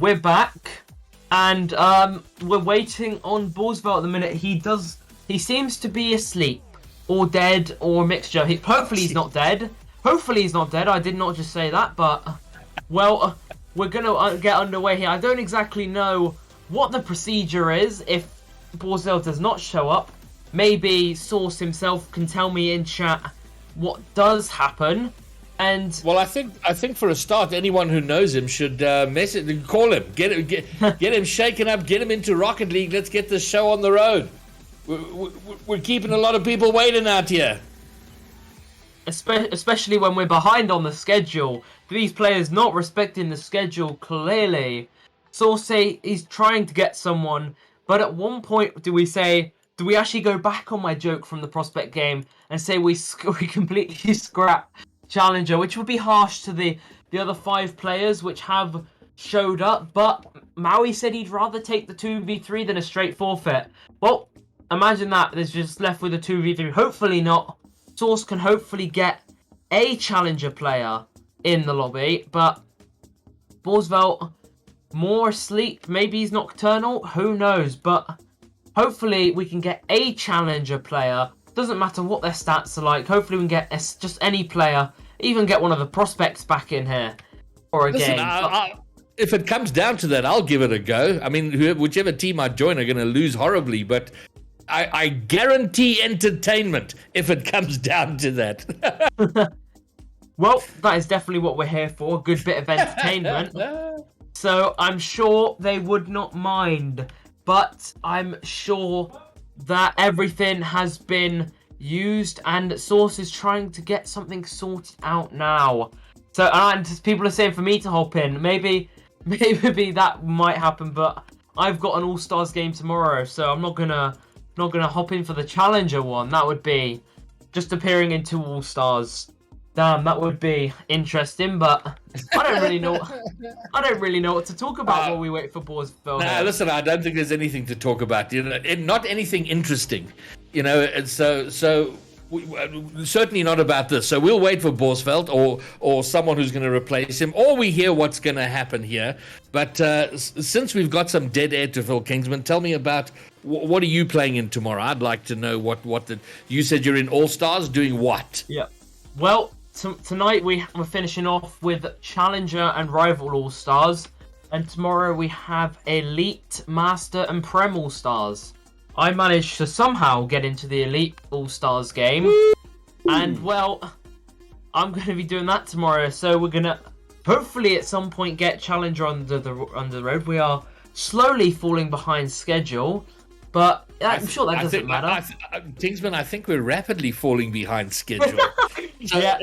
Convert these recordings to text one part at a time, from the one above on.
we're back, and we're waiting on Borsveld at the minute. He seems to be asleep, or dead, or a mixture. Hopefully he's not dead. Hopefully he's not dead. I did not just say that, but well, we're gonna get underway here. I don't exactly know what the procedure is if Borsveld does not show up. Maybe Source himself can tell me in chat what does happen. And well, I think for a start, anyone who knows him should message, call him, get him shaken up, get him into Rocket League. Let's get this show on the road. We're keeping a lot of people waiting out here, especially when we're behind on the schedule. These players not respecting the schedule clearly. Source say he's trying to get someone, but at one point do we actually go back on my joke from the prospect game and say we completely scrap Challenger, which would be harsh to the other 5 players which have showed up, but Maui said he'd rather take the 2v3 than a straight forfeit. Well, imagine that, there's just left with a 2v3. Hopefully not. Source can hopefully get a Challenger player in the lobby, but Borsveld more asleep. Maybe he's nocturnal, who knows, but hopefully we can get a Challenger player. Doesn't matter what their stats are like. Hopefully we can get just any player, even get one of the prospects back in here for a game. If it comes down to that, I'll give it a go. I mean, whichever team I join are going to lose horribly, but I guarantee entertainment if it comes down to that. Well, that is definitely what we're here for, a good bit of entertainment. So I'm sure they would not mind, but I'm sure that everything has been used and Source is trying to get something sorted out now. So, and people are saying for me to hop in. Maybe that might happen, but I've got an All-Stars game tomorrow, so I'm not gonna hop in for the Challenger one. That would be just appearing in 2 All-Stars. Damn, that would be interesting, but I don't really know. I don't really know what to talk about while we wait for Borsveld. Nah, listen, I don't think there's anything to talk about. You know, not anything interesting. You know, and so certainly not about this. So we'll wait for Borsveld or someone who's going to replace him, or we hear what's going to happen here. But since we've got some dead air to fill, Kingsman, tell me about what are you playing in tomorrow? I'd like to know what you said you're in All Stars doing what? Yeah. Well, tonight we're finishing off with Challenger and Rival All-Stars, and tomorrow we have Elite, Master and Prem All-Stars. I managed to somehow get into the Elite All-Stars game, and well, I'm going to be doing that tomorrow, so we're going to hopefully at some point get Challenger under the road. We are slowly falling behind schedule, but I'm sure that doesn't matter. Kingsman, I think we're rapidly falling behind schedule. Yeah.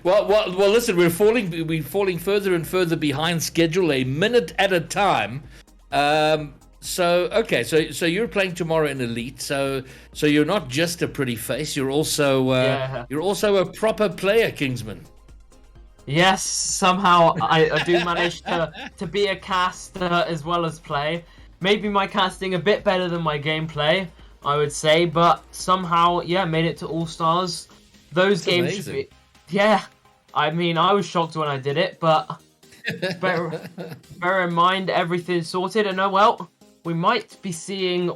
well, listen, we're falling further and further behind schedule, a minute at a time. So you're playing tomorrow in Elite. So you're not just a pretty face. You're also a proper player, Kingsman. Yes, somehow I do manage to be a caster as well as play. Maybe my casting a bit better than my gameplay, I would say, but somehow, yeah, made it to All-Stars. Those games should be... Yeah, I mean, I was shocked when I did it, but bear in mind, everything's sorted. And well, we might be seeing...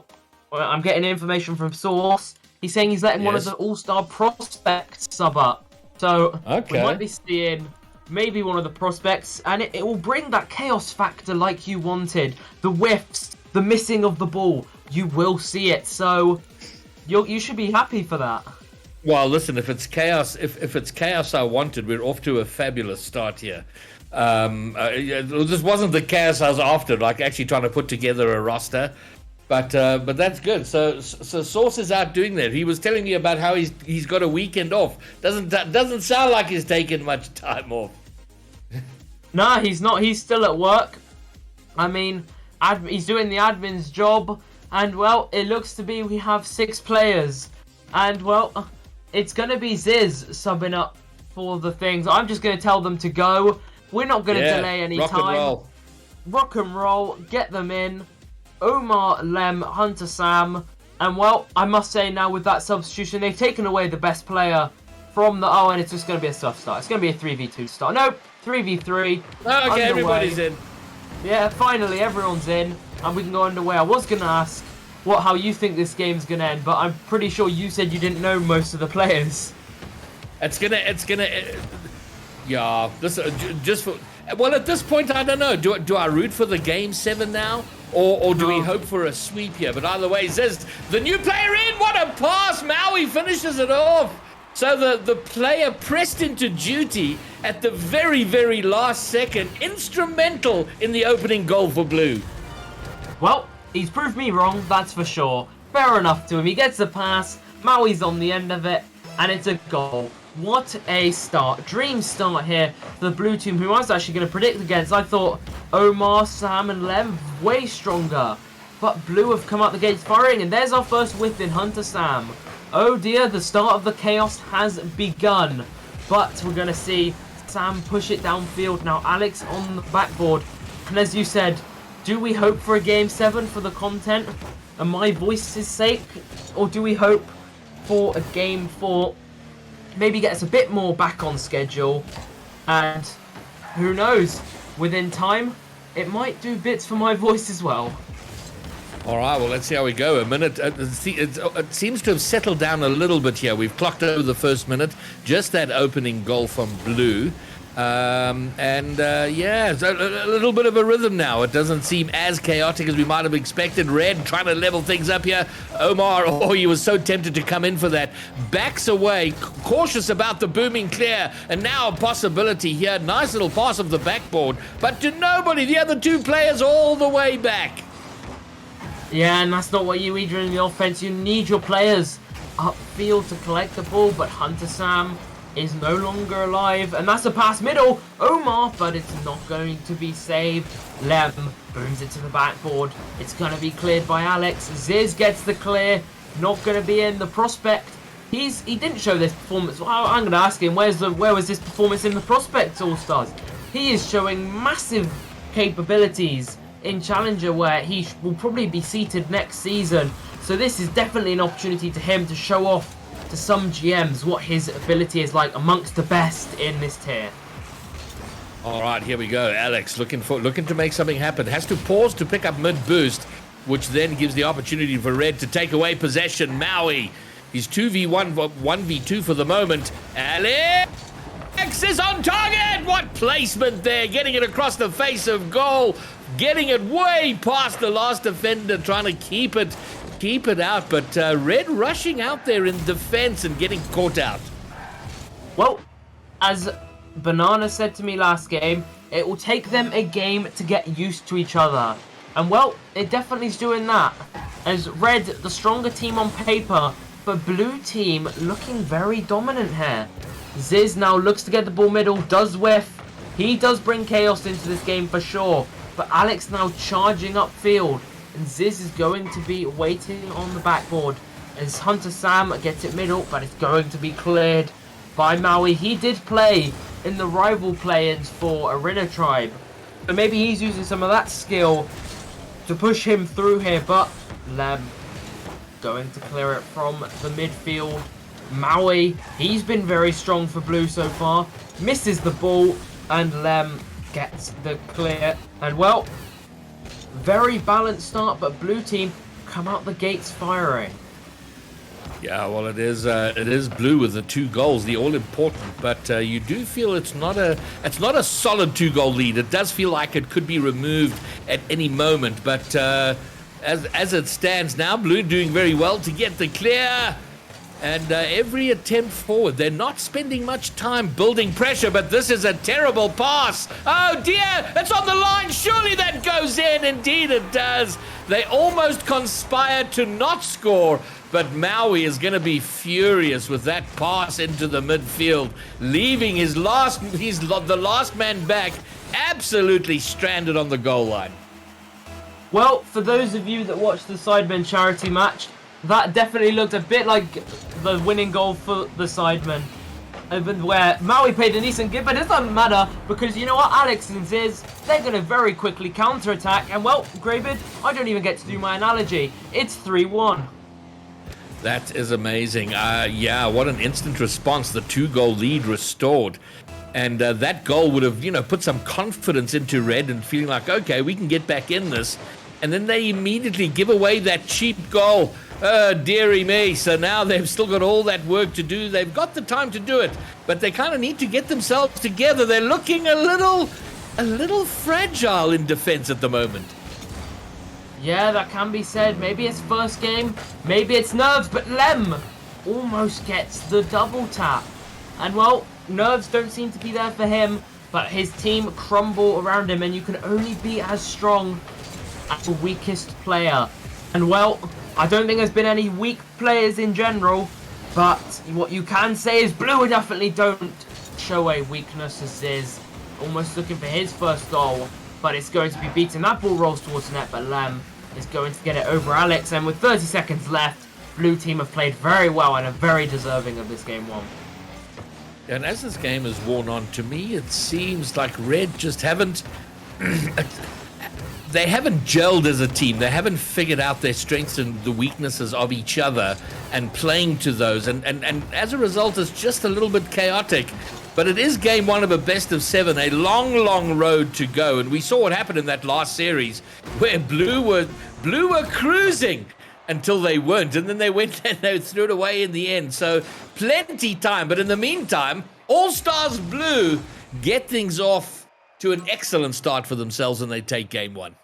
Well, I'm getting information from Source. He's saying he's letting one of the All-Star prospects sub up. So we might be seeing maybe one of the prospects, and it will bring that chaos factor like you wanted. The whiffs, the missing of the ball, you will see it. So you should be happy for that. Well, listen, if it's chaos, if it's chaos I wanted, we're off to a fabulous start here. This wasn't the chaos I was after, like actually trying to put together a roster. But that's good. So Source is out doing that. He was telling me about how he's got a weekend off. Doesn't sound like he's taken much time off. Nah, he's not. He's still at work. I mean, he's doing the admin's job. And well, it looks to be we have 6 players. And well, it's gonna be Ziz subbing up for the things. I'm just gonna tell them to go. We're not gonna delay any time. Rock and roll. Get them in. Omar, Lem, Hunter Sam, and well, I must say now with that substitution, they've taken away the best player from the... Oh, and it's just going to be a soft start. It's going to be a 3v2 start. Nope, 3v3. Okay, everybody's in. Yeah, finally everyone's in, and we can go underway. I was gonna ask how you think this game's gonna end, but I'm pretty sure you said you didn't know most of the players. It's gonna, yeah. This just for. Well, at this point, I don't know. Do I root for the game 7 now, or do we hope for a sweep here? But either way, says the new player in. What a pass! Maui finishes it off. So the player pressed into duty at the very, very last second, instrumental in the opening goal for Blue. Well, he's proved me wrong, that's for sure. Fair enough to him. He gets the pass, Maui's on the end of it, and it's a goal. What a start. Dream start here for the Blue team, who I was actually going to predict against. I thought Omar, Sam, and Lem way stronger. But Blue have come out the gates firing, and there's our first whiff in Hunter Sam. Oh dear, the start of the chaos has begun. But we're going to see Sam push it downfield. Now Alex on the backboard. And as you said, do we hope for a Game 7 for the content and my voice's sake? Or do we hope for a Game 4? Maybe get us a bit more back on schedule. And who knows, within time, it might do bits for my voice as well. All right, well, let's see how we go. A minute. It seems to have settled down a little bit here. We've clocked over the first minute. Just that opening goal from Blue. Yeah, it's a little bit of a rhythm now. It doesn't seem as chaotic as we might have expected. Red trying to level things up here. Omar, he was so tempted to come in for that. Backs away, cautious about the booming clear. And now a possibility here. Nice little pass of the backboard. But to nobody, the other two players all the way back. Yeah, and that's not what you need in the offense. You need your players upfield to collect the ball, but Hunter Sam is no longer alive, and that's a pass middle. Omar, but it's not going to be saved. Lem booms it to the backboard. It's going to be cleared by Alex. Ziz gets the clear. Not going to be in. The prospect. He didn't show this performance. Well, I'm going to ask him, where was this performance in the Prospects All-Stars? He is showing massive capabilities in Challenger, where he will probably be seated next season. So this is definitely an opportunity to him to show off to some GMs what his ability is like amongst the best in this tier. All right, here we go. Alex looking to make something happen. Has to pause to pick up mid boost, which then gives the opportunity for Red to take away possession. Maui, he's 2v1, 1v2 for the moment. Alex is on target. What placement there, getting it across the face of goal. Getting it way past the last defender, trying to keep it out. But Red rushing out there in defense and getting caught out. Well, as Banana said to me last game, it will take them a game to get used to each other. And well, it definitely is doing that. As Red, the stronger team on paper, but Blue team looking very dominant here. Ziz now looks to get the ball middle, does whiff. He does bring chaos into this game for sure. But Alex now charging upfield, and Ziz is going to be waiting on the backboard as Hunter Sam gets it middle, but it's going to be cleared by Maui. He did play in the rival play-ins for Arena Tribe, so maybe he's using some of that skill to push him through here, but Lem going to clear it from the midfield. Maui, he's been very strong for Blue so far, misses the ball, and Lem gets the clear. And well, very balanced start, but Blue team come out the gates firing. Yeah, well, it is Blue with the 2 goals, the all important. But you do feel it's not a solid 2-goal lead. It does feel like it could be removed at any moment. But as it stands now, Blue doing very well to get the clear. And every attempt forward, they're not spending much time building pressure, but this is a terrible pass. Oh dear, it's on the line. Surely that goes in. Indeed it does. They almost conspired to not score, but Maui is going to be furious with that pass into the midfield, leaving the last man back absolutely stranded on the goal line. Well, for those of you that watched the Sidemen charity match, that definitely looked a bit like the winning goal for the Sidemen, where Maui paid a decent give, but it doesn't matter, because you know what, Alex and Ziz, they're going to very quickly counter-attack, and well, Gravid, I don't even get to do my analogy. It's 3-1. That is amazing. Yeah, what an instant response. The 2-goal lead restored. And that goal would have, put some confidence into Red and feeling like, okay, we can get back in this. And then they immediately give away that cheap goal. Dearie me. So now they've still got all that work to do. They've got the time to do it, but they kind of need to get themselves together. They're looking a little fragile in defense at the moment. Yeah, that can be said. Maybe it's first game, maybe it's nerves, but Lem almost gets the double tap. And well, nerves don't seem to be there for him, but his team crumble around him, and you can only be as strong as the weakest player. And well, I don't think there's been any weak players in general, but what you can say is Blue definitely don't show a weakness, as is almost looking for his first goal, but it's going to be beaten. That ball rolls towards the net, but Lem is going to get it over Alex, and with 30 seconds left, Blue team have played very well and are very deserving of this game one. And as this game has worn on, to me, it seems like Red just haven't... they haven't gelled as a team. They haven't figured out their strengths and the weaknesses of each other and playing to those. And as a result, it's just a little bit chaotic. But it is game one of a best of 7, a long, long road to go. And we saw what happened in that last series where Blue were cruising until they weren't. And then they went and they threw it away in the end. So plenty time. But in the meantime, All-Stars Blue get things off to an excellent start for themselves, and they take game one.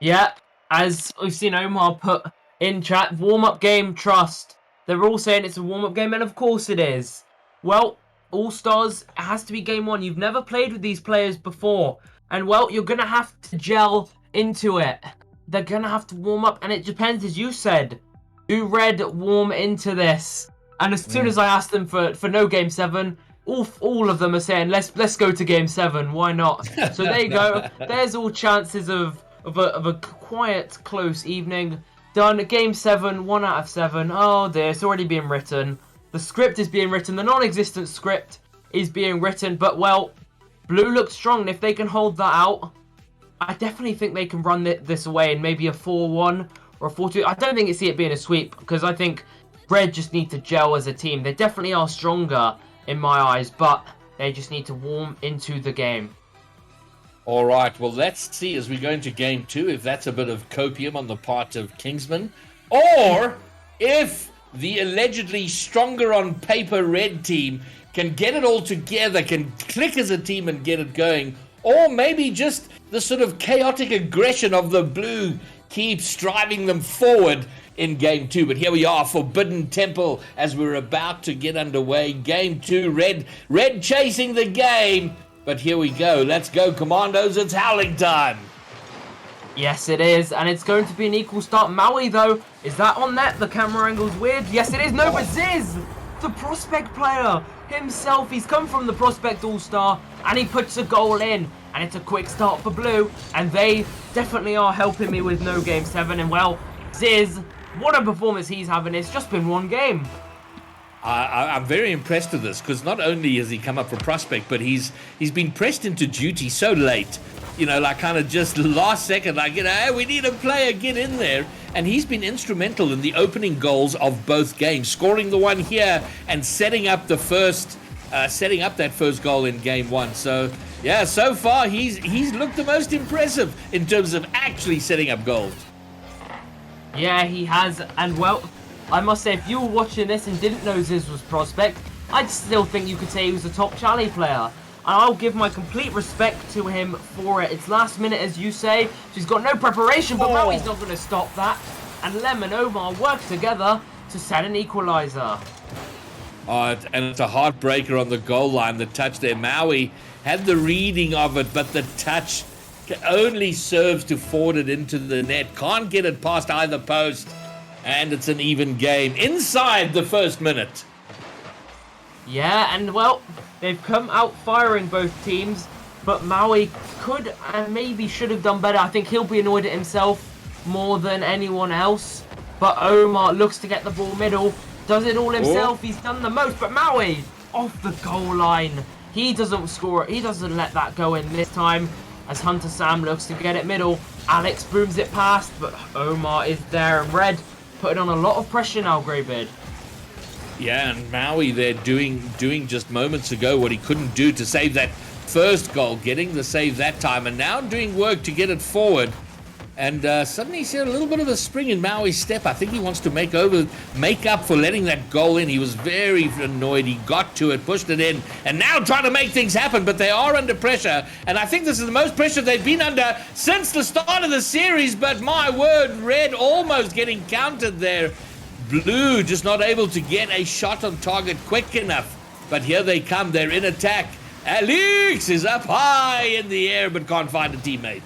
Yeah, as we've seen Omar put in chat, warm-up game, trust. They're all saying it's a warm-up game, and of course it is. Well, All-Stars, it has to be game one. You've never played with these players before. And, well, you're going to have to gel into it. They're going to have to warm up, and it depends, as you said. Do Red warm into this? And as soon as I asked them for no game 7, all of them are saying, let's go to game 7. Why not? So there you go. There's all chances of a quiet, close evening. Done. Game 7, 1 out of 7. Oh dear, it's already being written. The script is being written. The non-existent script is being written. But, well, Blue looks strong. And if they can hold that out, I definitely think they can run this away in maybe a 4-1 or a 4-2. I don't think it's see it being a sweep, because I think Red just need to gel as a team. They definitely are stronger in my eyes, but they just need to warm into the game. All right, well, let's see as we go into game 2 if that's a bit of copium on the part of Kingsman, or if the allegedly stronger on paper Red team can get it all together, can click as a team and get it going, or maybe just the sort of chaotic aggression of the Blue keeps driving them forward in game 2. But here we are, Forbidden Temple, as we're about to get underway. Game 2, Red chasing the game. But here we go. Let's go, Commandos. It's howling time. Yes, it is. And it's going to be an equal start. Maui, though, is that on net? The camera angle's weird. Yes, it is. No, but Ziz, the prospect player himself, he's come from the prospect all-star, and he puts a goal in. And it's a quick start for Blue. And they definitely are helping me with no game 7. And, well, Ziz, what a performance he's having. It's just been one game. I'm very impressed with this, because not only has he come up for prospect, but he's been pressed into duty so late, like kind of just last second, like, hey, we need a player, get in there. And he's been instrumental in the opening goals of both games, scoring the one here and setting up that first goal in game 1. So yeah, so far he's looked the most impressive in terms of actually setting up goals. Yeah, he has. And, well, I must say, if you were watching this and didn't know Ziz was prospect, I'd still think you could say he was a top Chally player. And I'll give my complete respect to him for it. It's last minute, as you say, so he's got no preparation, but Maui's not going to stop that. And Lem and Omar work together to set an equaliser. And it's a heartbreaker on the goal line, the touch there. Maui had the reading of it, but the touch only serves to forward it into the net. Can't get it past either post. And it's an even game inside the first minute. Yeah, and, well, they've come out firing both teams, but Maui could and maybe should have done better. I think he'll be annoyed at himself more than anyone else. But Omar looks to get the ball middle, does it all himself. He's done the most, but Maui off the goal line. He doesn't score it. He doesn't let that go in this time, as Hunter Sam looks to get it middle. Alex booms it past, but Omar is there, and Red putting on a lot of pressure now, Greybeard. Yeah, and Maui there doing just moments ago what he couldn't do to save that first goal, getting the save that time, and now doing work to get it forward. And suddenly you see a little bit of a spring in Maui's step. I think he wants to make up for letting that goal in. He was very annoyed. He got to it, pushed it in, and now trying to make things happen. But they are under pressure, and I think this is the most pressure they've been under since the start of the series. But my word, Red almost getting countered there. Blue just not able to get a shot on target quick enough. But here they come. They're in attack. Alex is up high in the air, but can't find a teammate.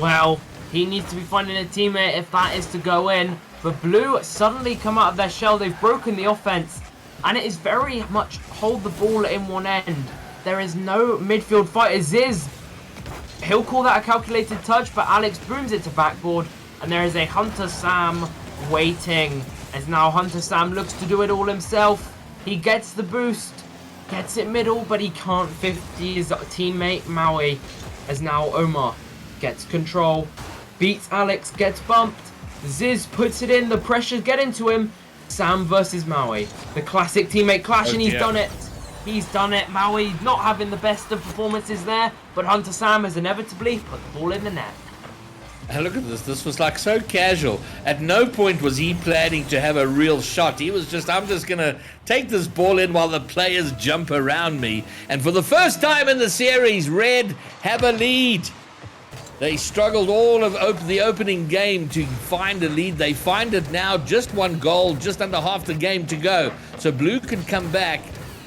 Well, he needs to be finding a teammate if that is to go in. But Blue suddenly come out of their shell. They've broken the offense. And it is very much hold the ball in one end. There is no midfield fight. Ziz, he'll call that a calculated touch, but Alex booms it to backboard. And there is a Hunter Sam waiting. As now Hunter Sam looks to do it all himself. He gets the boost. Gets it middle, but he can't 50 his teammate Maui. As now Omar gets control, beats Alex, gets bumped. Ziz puts it in, the pressure's getting to him. Sam versus Maui. The classic teammate clash, and he's done it. He's done it. Maui not having the best of performances there, but Hunter Sam has inevitably put the ball in the net. And look at this. This was like so casual. At no point was he planning to have a real shot. He was just, I'm just going to take this ball in while the players jump around me. And for the first time in the series, Red have a lead. They struggled all of the opening game to find a lead. They find it now, just one goal, just under half the game to go. So Blue can come back.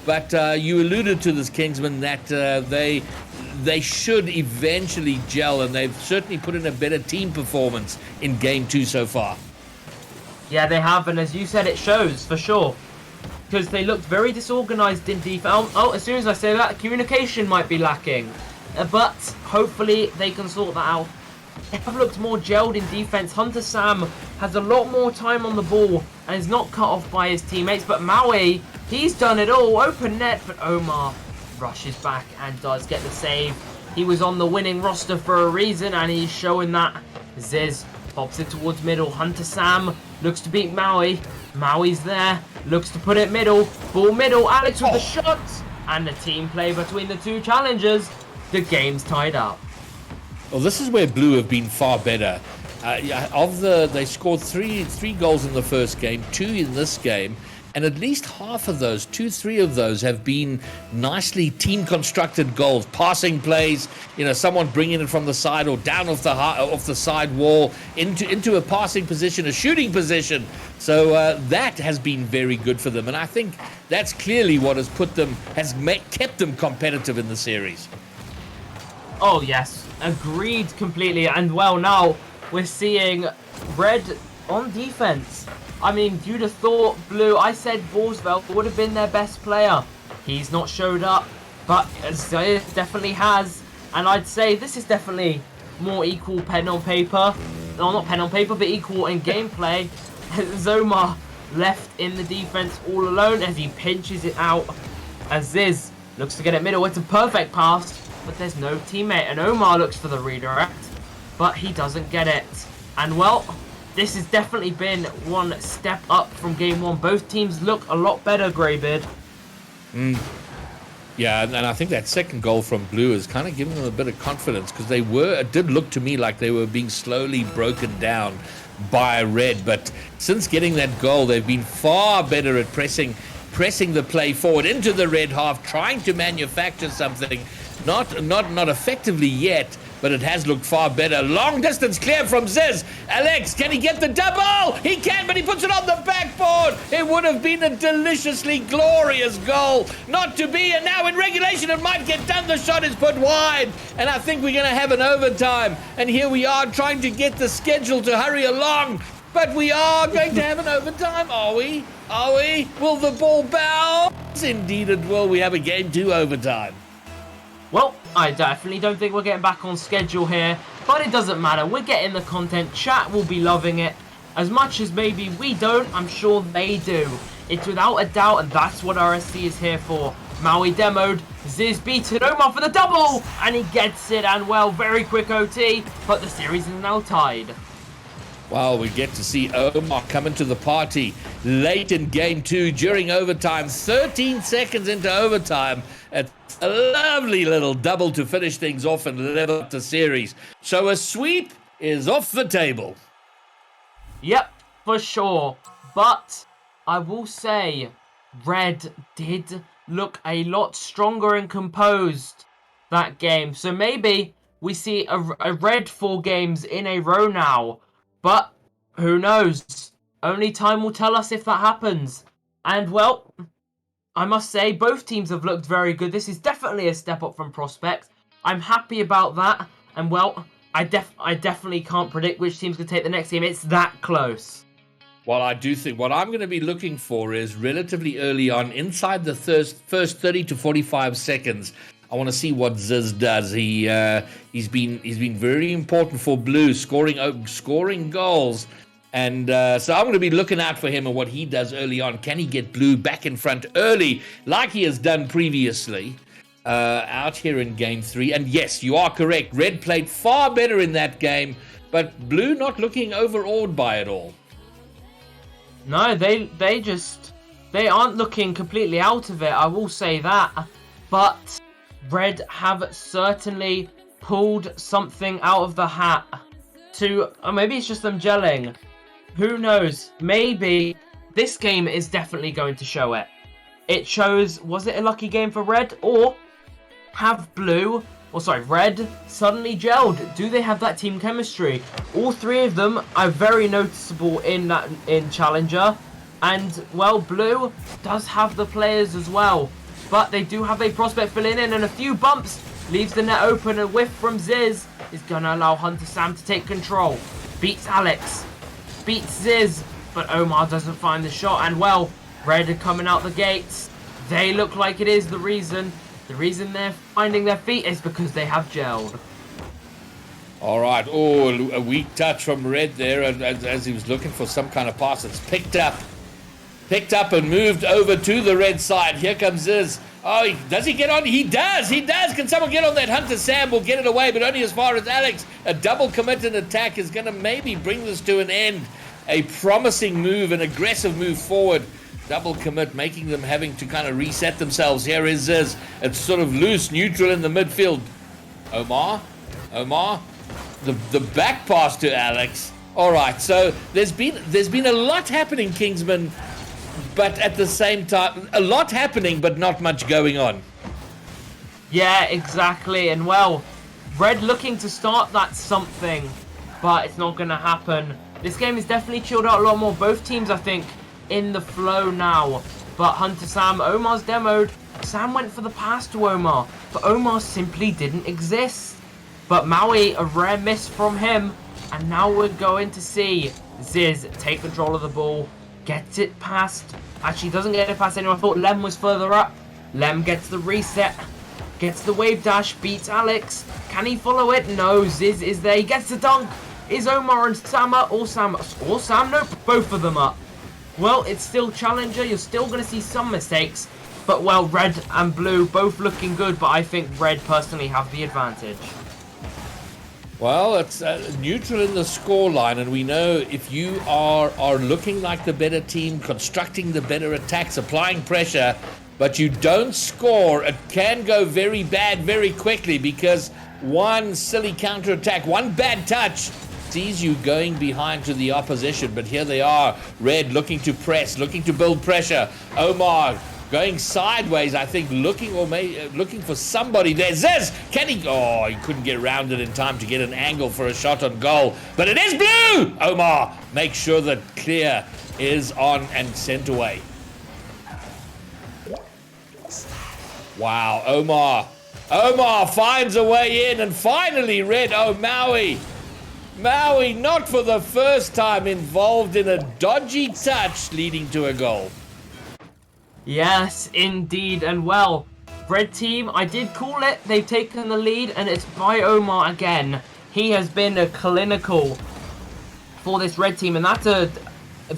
But you alluded to this, Kingsman, that they should eventually gel, and they've certainly put in a better team performance in Game 2 so far. Yeah, they have, and as you said, it shows, for sure. Because they looked very disorganized in defense. Oh, as soon as I say that, communication might be lacking. But hopefully they can sort that out. They have looked more gelled in defense. Hunter Sam has a lot more time on the ball and is not cut off by his teammates. But Maui, he's done it all. Open net, but Omar rushes back and does get the save. He was on the winning roster for a reason, and he's showing that. Ziz pops it towards middle. Hunter Sam looks to beat Maui. Maui's there, looks to put it middle. Ball middle, Alex with the shot. And the team play between the two challengers. The game's tied up. Well, this is where Blue have been far better. They scored three goals in the first game, 2 in this game, and at least half of those, 2-3 of those, have been nicely team-constructed goals, passing plays. Someone bringing it from the side or down off the side wall into a passing position, a shooting position. So that has been very good for them, and I think that's clearly what has kept them competitive in the series. Oh yes, agreed completely. And well, now we're seeing Red on defense. I mean, you'd have thought Blue, I said Borsveld would have been their best player. He's not showed up, but Zayed definitely has. And I'd say this is definitely more equal pen on paper. No, not pen on paper, but equal in gameplay. Zoma left in the defense all alone as he pinches it out. As Ziz looks to get it middle. It's a perfect pass. But there's no teammate, and Omar looks for the redirect, but he doesn't get it. And well, this has definitely been one step up from Game 1. Both teams look a lot better, Greybeard. Yeah, and I think that second goal from Blue is kind of giving them a bit of confidence, because it did look to me like they were being slowly broken down by Red. But since getting that goal, they've been far better at pressing the play forward into the Red half, trying to manufacture something. Not effectively yet, but it has looked far better. Long distance clear from Ziz. Alex, can he get the double? He can, but he puts it on the backboard. It would have been a deliciously glorious goal. Not to be, and now in regulation it might get done. The shot is put wide, and I think we're going to have an overtime. And here we are trying to get the schedule to hurry along. But we are going to have an overtime, are we? Are we? Will the ball bounce? Indeed it will. We have a Game 2 overtime. Well, I definitely don't think we're getting back on schedule here, but it doesn't matter. We're getting the content. Chat will be loving it. As much as maybe we don't, I'm sure they do. It's without a doubt, and that's what RSC is here for. Maui demoed. Ziz beats it. Omar for the double, and he gets it. And well, very quick OT, but the series is now tied. Well, we get to see Omar come into the party late in game 2 during overtime. 13 seconds into overtime. It's a lovely little double to finish things off and level up the series. So a sweep is off the table. Yep, for sure. But I will say, Red did look a lot stronger and composed that game. So maybe we see a Red 4 games in a row now. But who knows? Only time will tell us if that happens. And well, I must say both teams have looked very good. This is definitely a step up from Prospect. I'm happy about that. And well, I definitely can't predict which team's going to take the next game. It's that close. Well, I do think what I'm going to be looking for is relatively early on, inside the first 30 to 45 seconds. I want to see what Ziz does. He's been very important for Blue, scoring goals, and so I'm going to be looking out for him and what he does early on. Can he get Blue back in front early, like he has done previously out here in Game 3? And yes, you are correct. Red played far better in that game, but Blue not looking overawed by it all. No, they aren't looking completely out of it. I will say that, but Red have certainly pulled something out of the hat or maybe it's just them gelling. Who knows? Maybe this game is definitely going to show it. It shows, was it a lucky game for Red, or have Red suddenly gelled? Do they have that team chemistry? All three of them are very noticeable in Challenger, and well, Blue does have the players as well. But they do have a Prospect filling in, and a few bumps leaves the net open. A whiff from Ziz is going to allow Hunter Sam to take control. Beats Alex. Beats Ziz. But Omar doesn't find the shot. And well, Red are coming out the gates. They look like it is the reason. The reason they're finding their feet is because they have gelled. All right. Oh, a weak touch from Red there as he was looking for some kind of pass. It's picked up and moved over to the Red side. Here comes Ziz. Oh, does he get on? He does. Can someone get on that? Hunter Sam will get it away, but only as far as Alex. A double committed attack is going to maybe bring this to an end. A promising move, an aggressive move forward. Double commit, making them having to kind of reset themselves. Here is Ziz. It's sort of loose, neutral in the midfield. Omar, the back pass to Alex. All right, so there's been a lot happening, Kingsman. But at the same time, a lot happening, but not much going on. Yeah, exactly. And well, Red looking to start that something, but it's not going to happen. This game is definitely chilled out a lot more. Both teams, I think, in the flow now. But Hunter Sam, Omar's demoed. Sam went for the pass to Omar, but Omar simply didn't exist. But Maui, a rare miss from him. And now we're going to see Ziz take control of the ball. Gets it past. Actually, doesn't get it past anyone. I thought Lem was further up. Lem gets the reset. Gets the wave dash. Beats Alex. Can he follow it? No. Ziz is there. He gets the dunk. Is Omar and Sam up? Or Sam? No, both of them up. Well, it's still Challenger. You're still going to see some mistakes. But, well, Red and Blue both looking good. But I think Red personally have the advantage. Well, it's neutral in the scoreline, and we know if you are looking like the better team, constructing the better attacks, applying pressure, but you don't score, it can go very bad very quickly, because one silly counterattack, one bad touch sees you going behind to the opposition. But here they are, Red looking to press, looking to build pressure. Omar going sideways, I think, looking for somebody there. Ziz, can he? Oh, he couldn't get around it in time to get an angle for a shot on goal. But it is Blue! Omar, make sure that clear is on and sent away. Wow, Omar finds a way in, and finally Red, Maui, not for the first time, involved in a dodgy touch leading to a goal. Yes, indeed. And well, Red team, I did call it. They've taken the lead, and it's by Omar again. He has been a clinical for this Red team, and that's a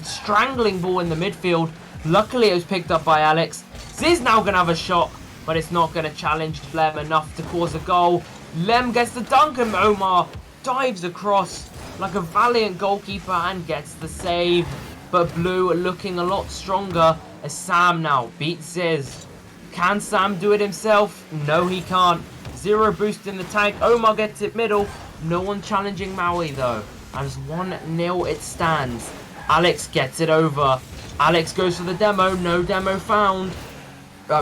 strangling ball in the midfield. Luckily, it was picked up by Alex. Ziz now going to have a shot, but it's not going to challenge Lem enough to cause a goal. Lem gets the dunk, and Omar dives across. like a valiant goalkeeper and gets the save. But Blue looking a lot stronger as Sam now beats Ziz. Can Sam do it himself? No, he can't. Zero boost in the tank. Omar gets it middle. No one challenging Maui though. And it's 1-0 it stands. Alex gets it over. Alex goes for the demo. No demo found.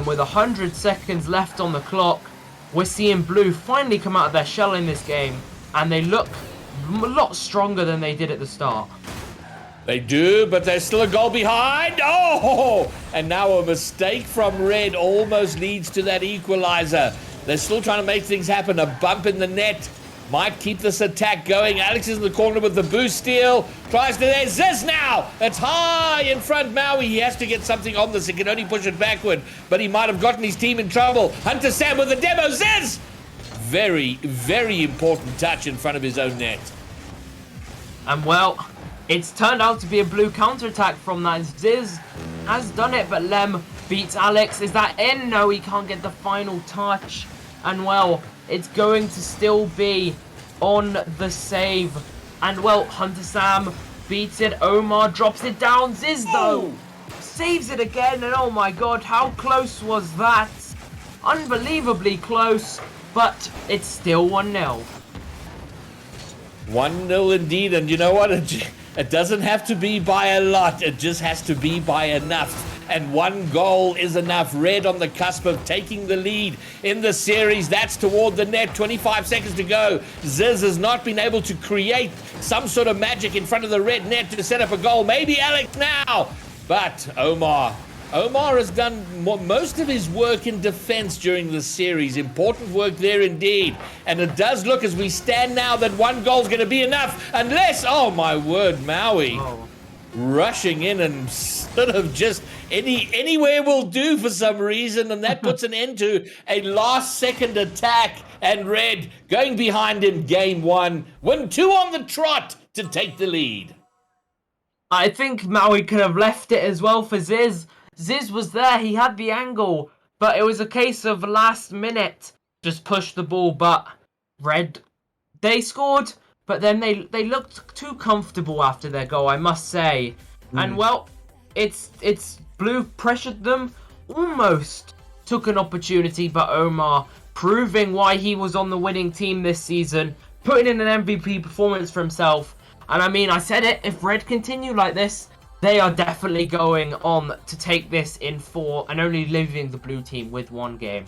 With 100 seconds left on the clock, we're seeing Blue finally come out of their shell in this game. And they look a lot stronger than they did at the start. They do, but there's still a goal behind. Oh! And now a mistake from Red almost leads to that equalizer. They're still trying to make things happen. A bump in the net might keep this attack going. Alex is in the corner with the boost steal. Tries to there's Ziz now. It's high in front. Maui. He has to get something on this. He can only push it backward, but he might have gotten his team in trouble. Hunter Sam with the demo. Ziz! Very, very important touch in front of his own net. And well, it's turned out to be a Blue counterattack from that. Ziz has done it, but Lem beats Alex. Is that in? No, he can't get the final touch. And well, it's going to still be on the save. And well, Hunter Sam beats it. Omar drops it down. Ziz though saves it again. And oh my god, how close was that? Unbelievably close, but it's still 1-0. 1-0 indeed, and you know what? It doesn't have to be by a lot. It just has to be by enough. And one goal is enough. Red on the cusp of taking the lead in the series. That's toward the net. 25 seconds to go. Ziz has not been able to create some sort of magic in front of the red net to set up a goal. Maybe Alex now. But Omar has done most of his work in defense during the series. Important work there indeed. And it does look as we stand now that one goal is going to be enough. Unless, oh my word, Maui rushing in and sort of just anywhere will do for some reason. And that puts an end to a last second attack. And Red going behind in game one. Win 2 on the trot to take the lead. I think Maui could have left it as well for Ziz. Ziz was there, he had the angle, but it was a case of last minute, just push the ball, but Red, they scored, but then they looked too comfortable after their goal, I must say. And well, it's Blue pressured them, almost took an opportunity, but Omar proving why he was on the winning team this season, putting in an MVP performance for himself. And I mean, I said it, if Red continue like this, they are definitely going on to take this in 4 and only leaving the Blue team with 1 game.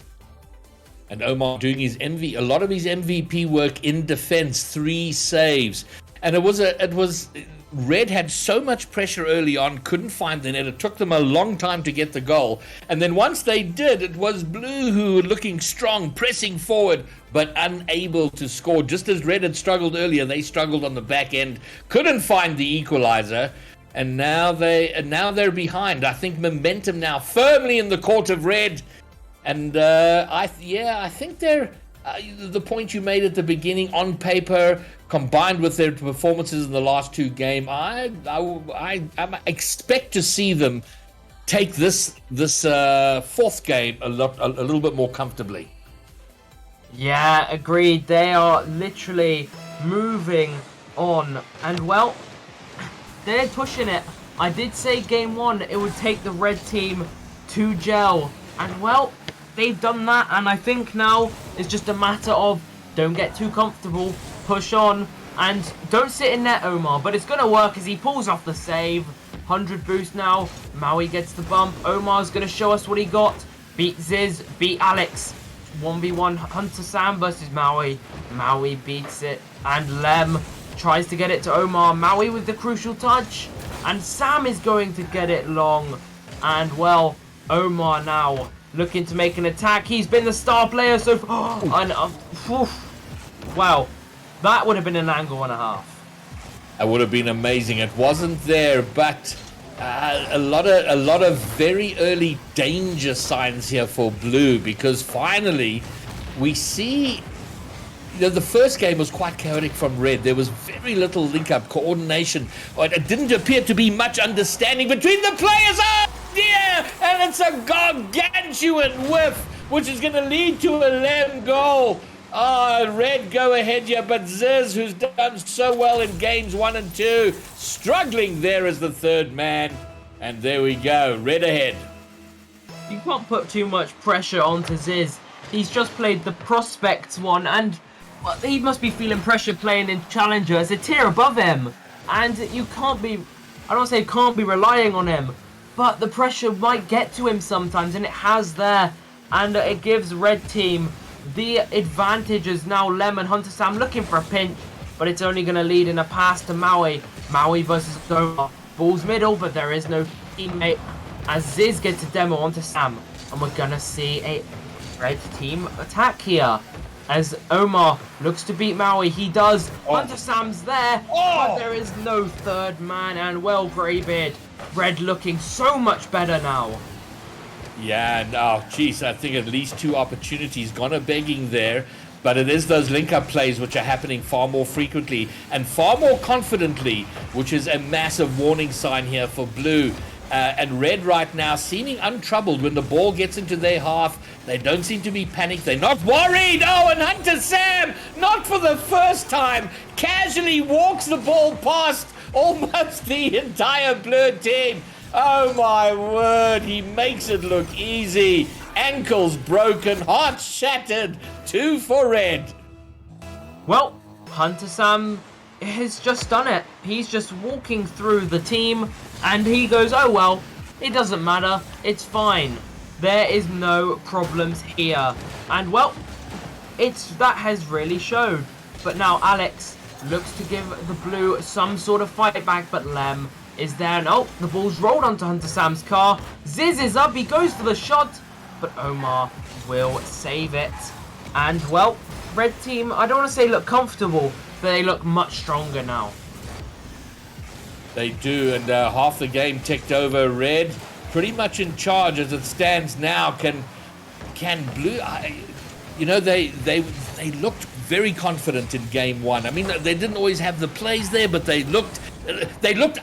And Omar doing a lot of his MVP work in defense, 3 saves. And it was Red had so much pressure early on, couldn't find the net. It took them a long time to get the goal. And then once they did, it was Blue who were looking strong, pressing forward, but unable to score. Just as Red had struggled earlier, they struggled on the back end, couldn't find the equalizer. And now they're behind. I think momentum now firmly in the court of Red. And I think they're the point you made at the beginning on paper, combined with their performances in the last 2 games. I expect to see them take this 4th game a little bit more comfortably. Yeah, agreed. They are literally moving on, and well, they're pushing it. I did say game 1 it would take the Red team to gel. And well, they've done that. And I think now it's just a matter of don't get too comfortable, push on, and don't sit in net, Omar. But it's going to work as he pulls off the save. 100 boost now. Maui gets the bump. Omar's going to show us what he got. Beat Ziz, beat Alex. 1v1 Hunter Sam versus Maui. Maui beats it. And Lem tries to get it to Omar. Maui with the crucial touch. And Sam is going to get it long. And well, Omar now looking to make an attack. He's been the star player so far. And, wow, that would have been an angle and a half. That would have been amazing. It wasn't there, but a lot of very early danger signs here for Blue, because finally we see. The first game was quite chaotic from Red. There was very little link-up, coordination. It didn't appear to be much understanding between the players. Oh, dear! And it's a gargantuan whiff, which is going to lead to a Lem goal. Oh, Red go ahead here, but Ziz, who's done so well in games 1 and 2, struggling there as the third man. And there we go, Red ahead. You can't put too much pressure onto Ziz. He's just played the Prospects one, and well, he must be feeling pressure playing in Challenger. It's a tier above him. And you can't be, I don't say can't be relying on him, but the pressure might get to him sometimes, and it has there. And it gives Red Team the advantage as now Lem and Hunter Sam looking for a pinch, but it's only going to lead in a pass to Maui. Maui versus Doma. Ball's middle, but there is no teammate as Ziz gets a demo onto Sam. And we're going to see a Red Team attack here as Omar looks to beat Maui. He does. Hunter Sam's there, but there is no third man. And well, Greybeard, Red looking so much better now. Yeah, and oh, geez, I think at least 2 opportunities gone a begging there. But it is those link-up plays which are happening far more frequently and far more confidently, which is a massive warning sign here for Blue. And Red right now seeming untroubled when the ball gets into their half. They don't seem to be panicked. They're not worried. Oh, and Hunter Sam, not for the first time, casually walks the ball past almost the entire Blue team. Oh my word, he makes it look easy. Ankles broken, heart shattered. 2 for Red. Well, Hunter Sam has just done it. He's just walking through the team and he goes, oh well, it doesn't matter, it's fine. There is no problems here. And well, that has really showed. But now Alex looks to give the Blue some sort of fight back, but Lem is there. And oh, the ball's rolled onto Hunter Sam's car. Ziz is up, he goes for the shot, but Omar will save it. And well, Red Team, I don't want to say look comfortable, but they look much stronger now. They do, and half the game ticked over. Red pretty much in charge as it stands now. Can Blue, they looked very confident in game 1. I mean, they didn't always have the plays there, but they looked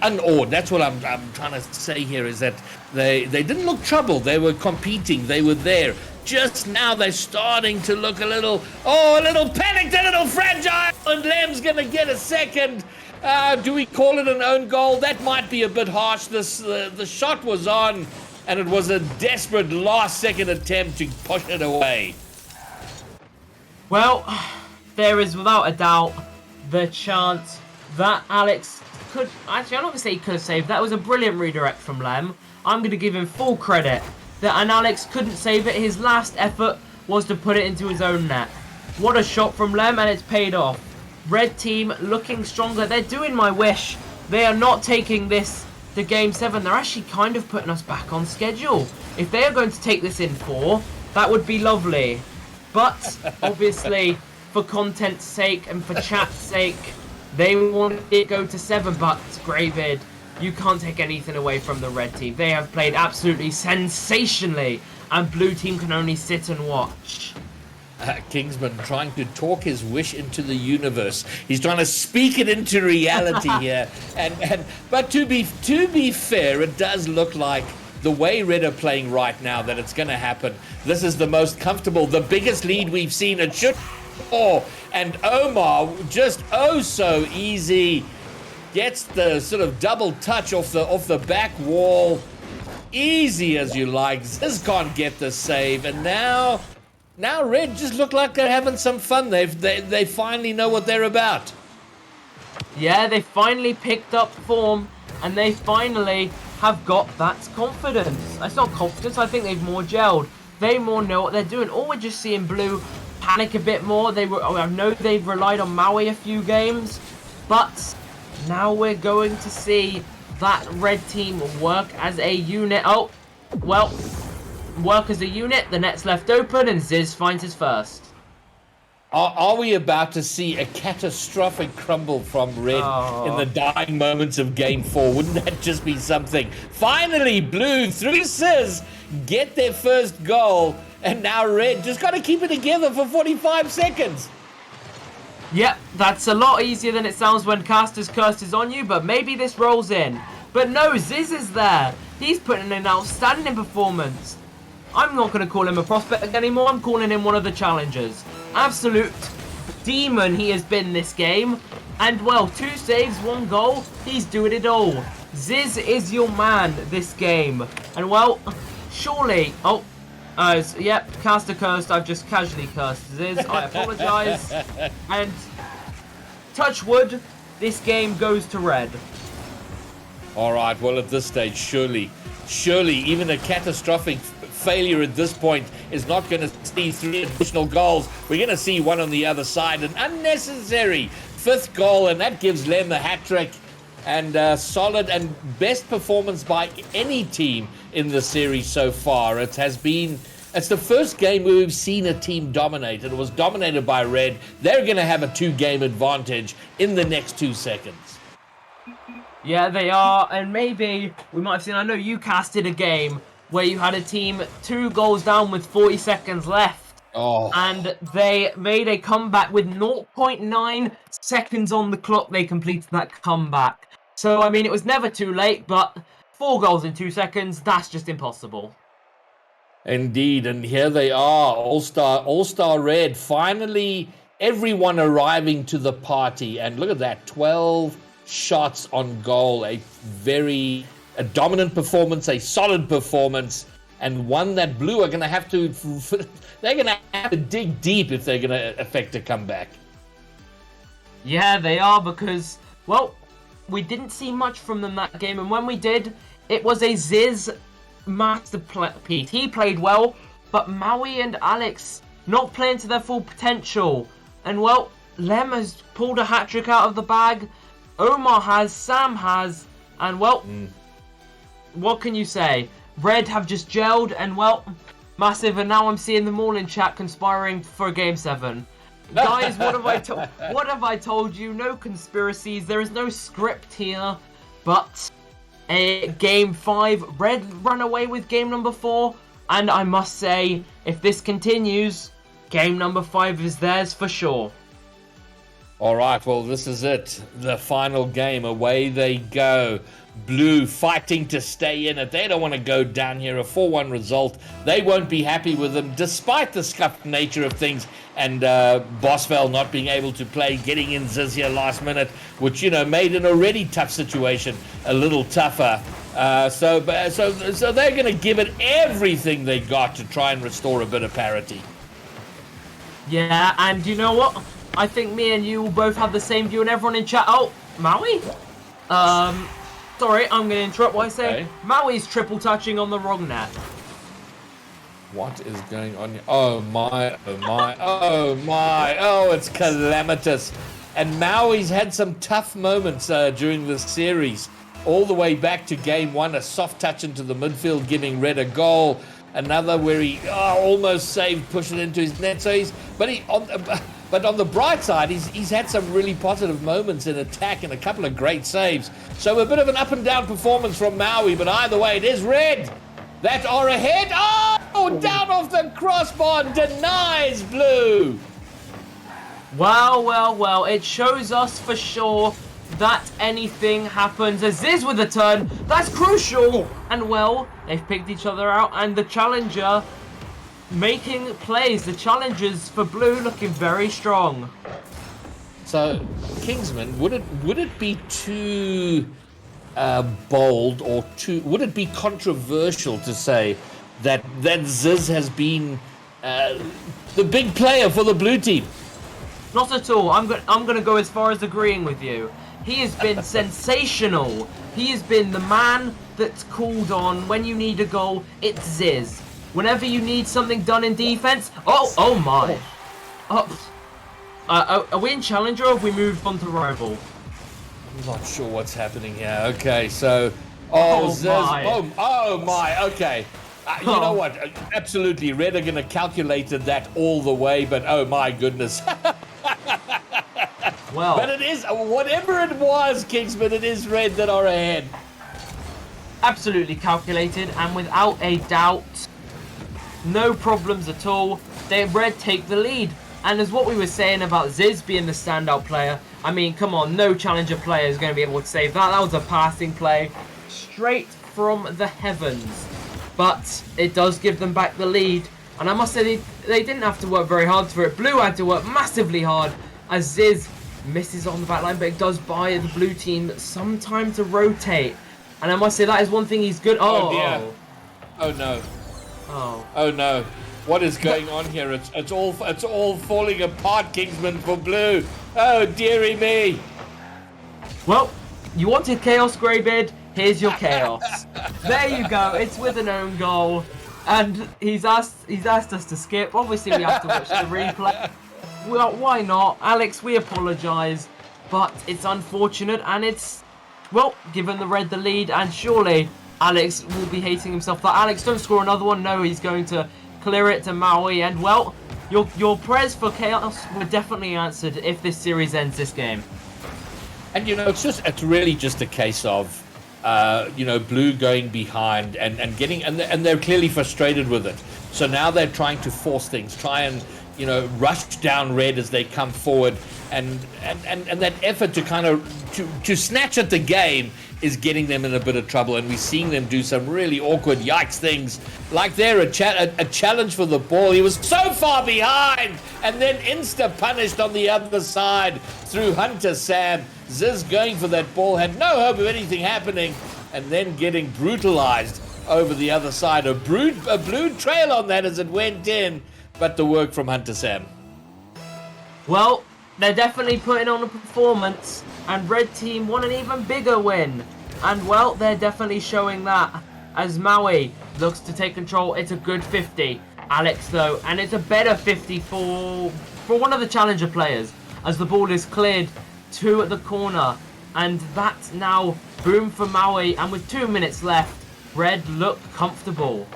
unawed. That's what I'm trying to say here, is that they didn't look troubled. They were competing. They were there. Just now they're starting to look a little panicked, a little fragile, and Lem's going to get a second. Do we call it an own goal? That might be a bit harsh. The shot was on, and it was a desperate last-second attempt to push it away. Well, there is without a doubt the chance that Alex could... Actually, I'm not going to say he could have saved. That was a brilliant redirect from Lem. I'm going to give him full credit. And Alex couldn't save it. His last effort was to put it into his own net. What a shot from Lem, and it's paid off. Red Team looking stronger. They're doing my wish. They are not taking this to Game 7. They're actually kind of putting us back on schedule. If they are going to take this in 4, that would be lovely. But, obviously, for content's sake and for chat's sake, they want it to go to 7. But, Greybeard, you can't take anything away from the Red Team. They have played absolutely sensationally, and Blue Team can only sit and watch. Kingsman trying to talk his wish into the universe. He's trying to speak it into reality here. But to be fair, it does look like the way Red are playing right now that it's going to happen. This is the most comfortable, the biggest lead we've seen. It should. And Omar just so easy. Gets the sort of double touch off the back wall. Easy as you like. Ziz can't get the save. And now Red just look like they're having some fun. They finally know what they're about. Yeah, they finally picked up form, and they finally have got that confidence. It's not confidence, I think they've more gelled. They more know what they're doing. Or we're just seeing Blue panic a bit more. I know they've relied on Maui a few games, but now we're going to see that Red Team work as a unit. Oh, well, work as a unit. The net's left open, and Ziz finds his first. Are we about to see a catastrophic crumble from Red in the dying moments of Game 4? Wouldn't that just be something? Finally, Blue, through Ziz, get their first goal, and now Red just got to keep it together for 45 seconds. Yep, that's a lot easier than it sounds when Caster's Curse is on you, but maybe this rolls in. But no, Ziz is there. He's putting in an outstanding performance. I'm not going to call him a prospect anymore. I'm calling him one of the challengers. Absolute demon he has been this game. And, well, 2 saves, 1 goal. He's doing it all. Ziz is your man this game. And, well, surely... Oh, yep, caster cursed. I've just casually cursed Ziz. I apologise. And, touch wood, this game goes to red. All right, well, at this stage, surely, even a catastrophic failure at this point is not going to see 3 additional goals. We're going to see one on the other side, an unnecessary 5th goal, and that gives Lem a hat-trick. And solid and best performance by any team in the series so far. It's the first game where we've seen a team dominate, and it was dominated by Red. They're going to have a 2-game advantage in the next 2 seconds. Yeah, they are, and maybe we might have seen, I know you casted a game where you had a team 2 goals down with 40 seconds left. Oh. And they made a comeback with 0.9 seconds on the clock. They completed that comeback. So, I mean, it was never too late, but 4 goals in 2 seconds, that's just impossible. Indeed, and here they are, All-Star Red. Finally, everyone arriving to the party. And look at that, 12 shots on goal. A dominant performance, a solid performance, and one that Blue are going to have to... They're going to have to dig deep if they're going to effect a comeback. Yeah, they are, because, well, we didn't see much from them that game, and when we did, it was a Ziz masterpiece. He played well, but Maui and Alex not playing to their full potential. And, well, Lem has pulled a hat-trick out of the bag, Omar has, Sam has, and, well, what can you say? Red have just gelled, and, well, massive, and now I'm seeing them all in chat conspiring for Game 7. Guys, what have I told you? No conspiracies, there is no script here, but Game 5, Red run away with Game number 4, and I must say, if this continues, Game number 5 is theirs for sure. All right, well, this is it. The final game. Away they go. Blue fighting to stay in it. They don't want to go down here. A 4-1 result. They won't be happy with them, despite the scuffed nature of things. And Boswell not being able to play, getting in Ziz here last minute, which, you know, made an already tough situation a little tougher. So they're going to give it everything they got to try and restore a bit of parity. Yeah, and you know what? I think me and you will both have the same view, and everyone in chat. Oh, Maui? Sorry, I'm going to interrupt what I say. Okay. Maui's triple touching on the wrong net. What is going on here? Oh my, oh my, oh my, oh, it's calamitous. And Maui's had some tough moments during this series. All the way back to Game 1, a soft touch into the midfield, giving Red a goal. Another where he almost saved, pushing it into his net. So but on the bright side, he's had some really positive moments in attack and a couple of great saves. So a bit of an up and down performance from Maui, but either way, it is Red that are ahead. Oh, down off the crossbar, denies Blue. Well, it shows us for sure that anything happens. Aziz with a turn, that's crucial. And well, they've picked each other out, and the challenger making plays. The challengers for Blue looking very strong. So, Kingsman, would it be too bold or would it be controversial to say that Ziz has been the big player for the Blue team? Not at all. I'm gonna go as far as agreeing with you. He has been sensational. He has been the man that's called on when you need a goal. It's Ziz. Whenever you need something done in defense. Oh my. Are we in Challenger or have we moved on to Rival? I'm not sure what's happening here. Okay, so Ziz. My. Oh my. Okay. You know what? Absolutely, Red are going to calculate that all the way, but oh my goodness. Well, but it is, whatever it was, Kingsman, it is Red that are ahead. Absolutely calculated, and without a doubt, no problems at all. Red take the lead. And as what we were saying about Ziz being the standout player, I mean, come on, no challenger player is going to be able to save that. That was a passing play straight from the heavens. But it does give them back the lead. And I must say, they didn't have to work very hard for it. Blue had to work massively hard as Ziz misses on the back line, but it does buy the blue team some time to rotate. And I must say, that is one thing he's good. Oh dear. Oh no. Oh. Oh no. What is going on here? It's all falling apart, Kingsman, for blue. Oh dearie me. Well, you wanted chaos, Greybeard. Here's your chaos. There you go. It's with an own goal, and he's asked us to skip. Obviously, we have to watch the replay. Well, why not, Alex? We apologise, but it's unfortunate, and it's, well, given the red the lead, and surely Alex will be hating himself. But Alex, don't score another one. No, he's going to clear it to Maui, and well, your prayers for chaos were definitely answered if this series ends this game. And it's really just a case of blue going behind and getting, and they're clearly frustrated with it. So now they're trying to force things, try and rush down red as they come forward, and that effort to kind of to snatch at the game is getting them in a bit of trouble, and we're seeing them do some really awkward yikes things, like they're a challenge for the ball. He was so far behind, and then insta punished on the other side through Hunter Sam. Ziz going for that ball, had no hope of anything happening, and then getting brutalized over the other side. A blue trail on that as it went in, but the work from Hunter Sam. Well, they're definitely putting on a performance, and red team won an even bigger win. And well, they're definitely showing that as Maui looks to take control. It's a good 50, Alex, though, and it's a better 50 for one of the challenger players as the ball is cleared to the corner, and that's now boom for Maui, and with 2 minutes left, red look comfortable.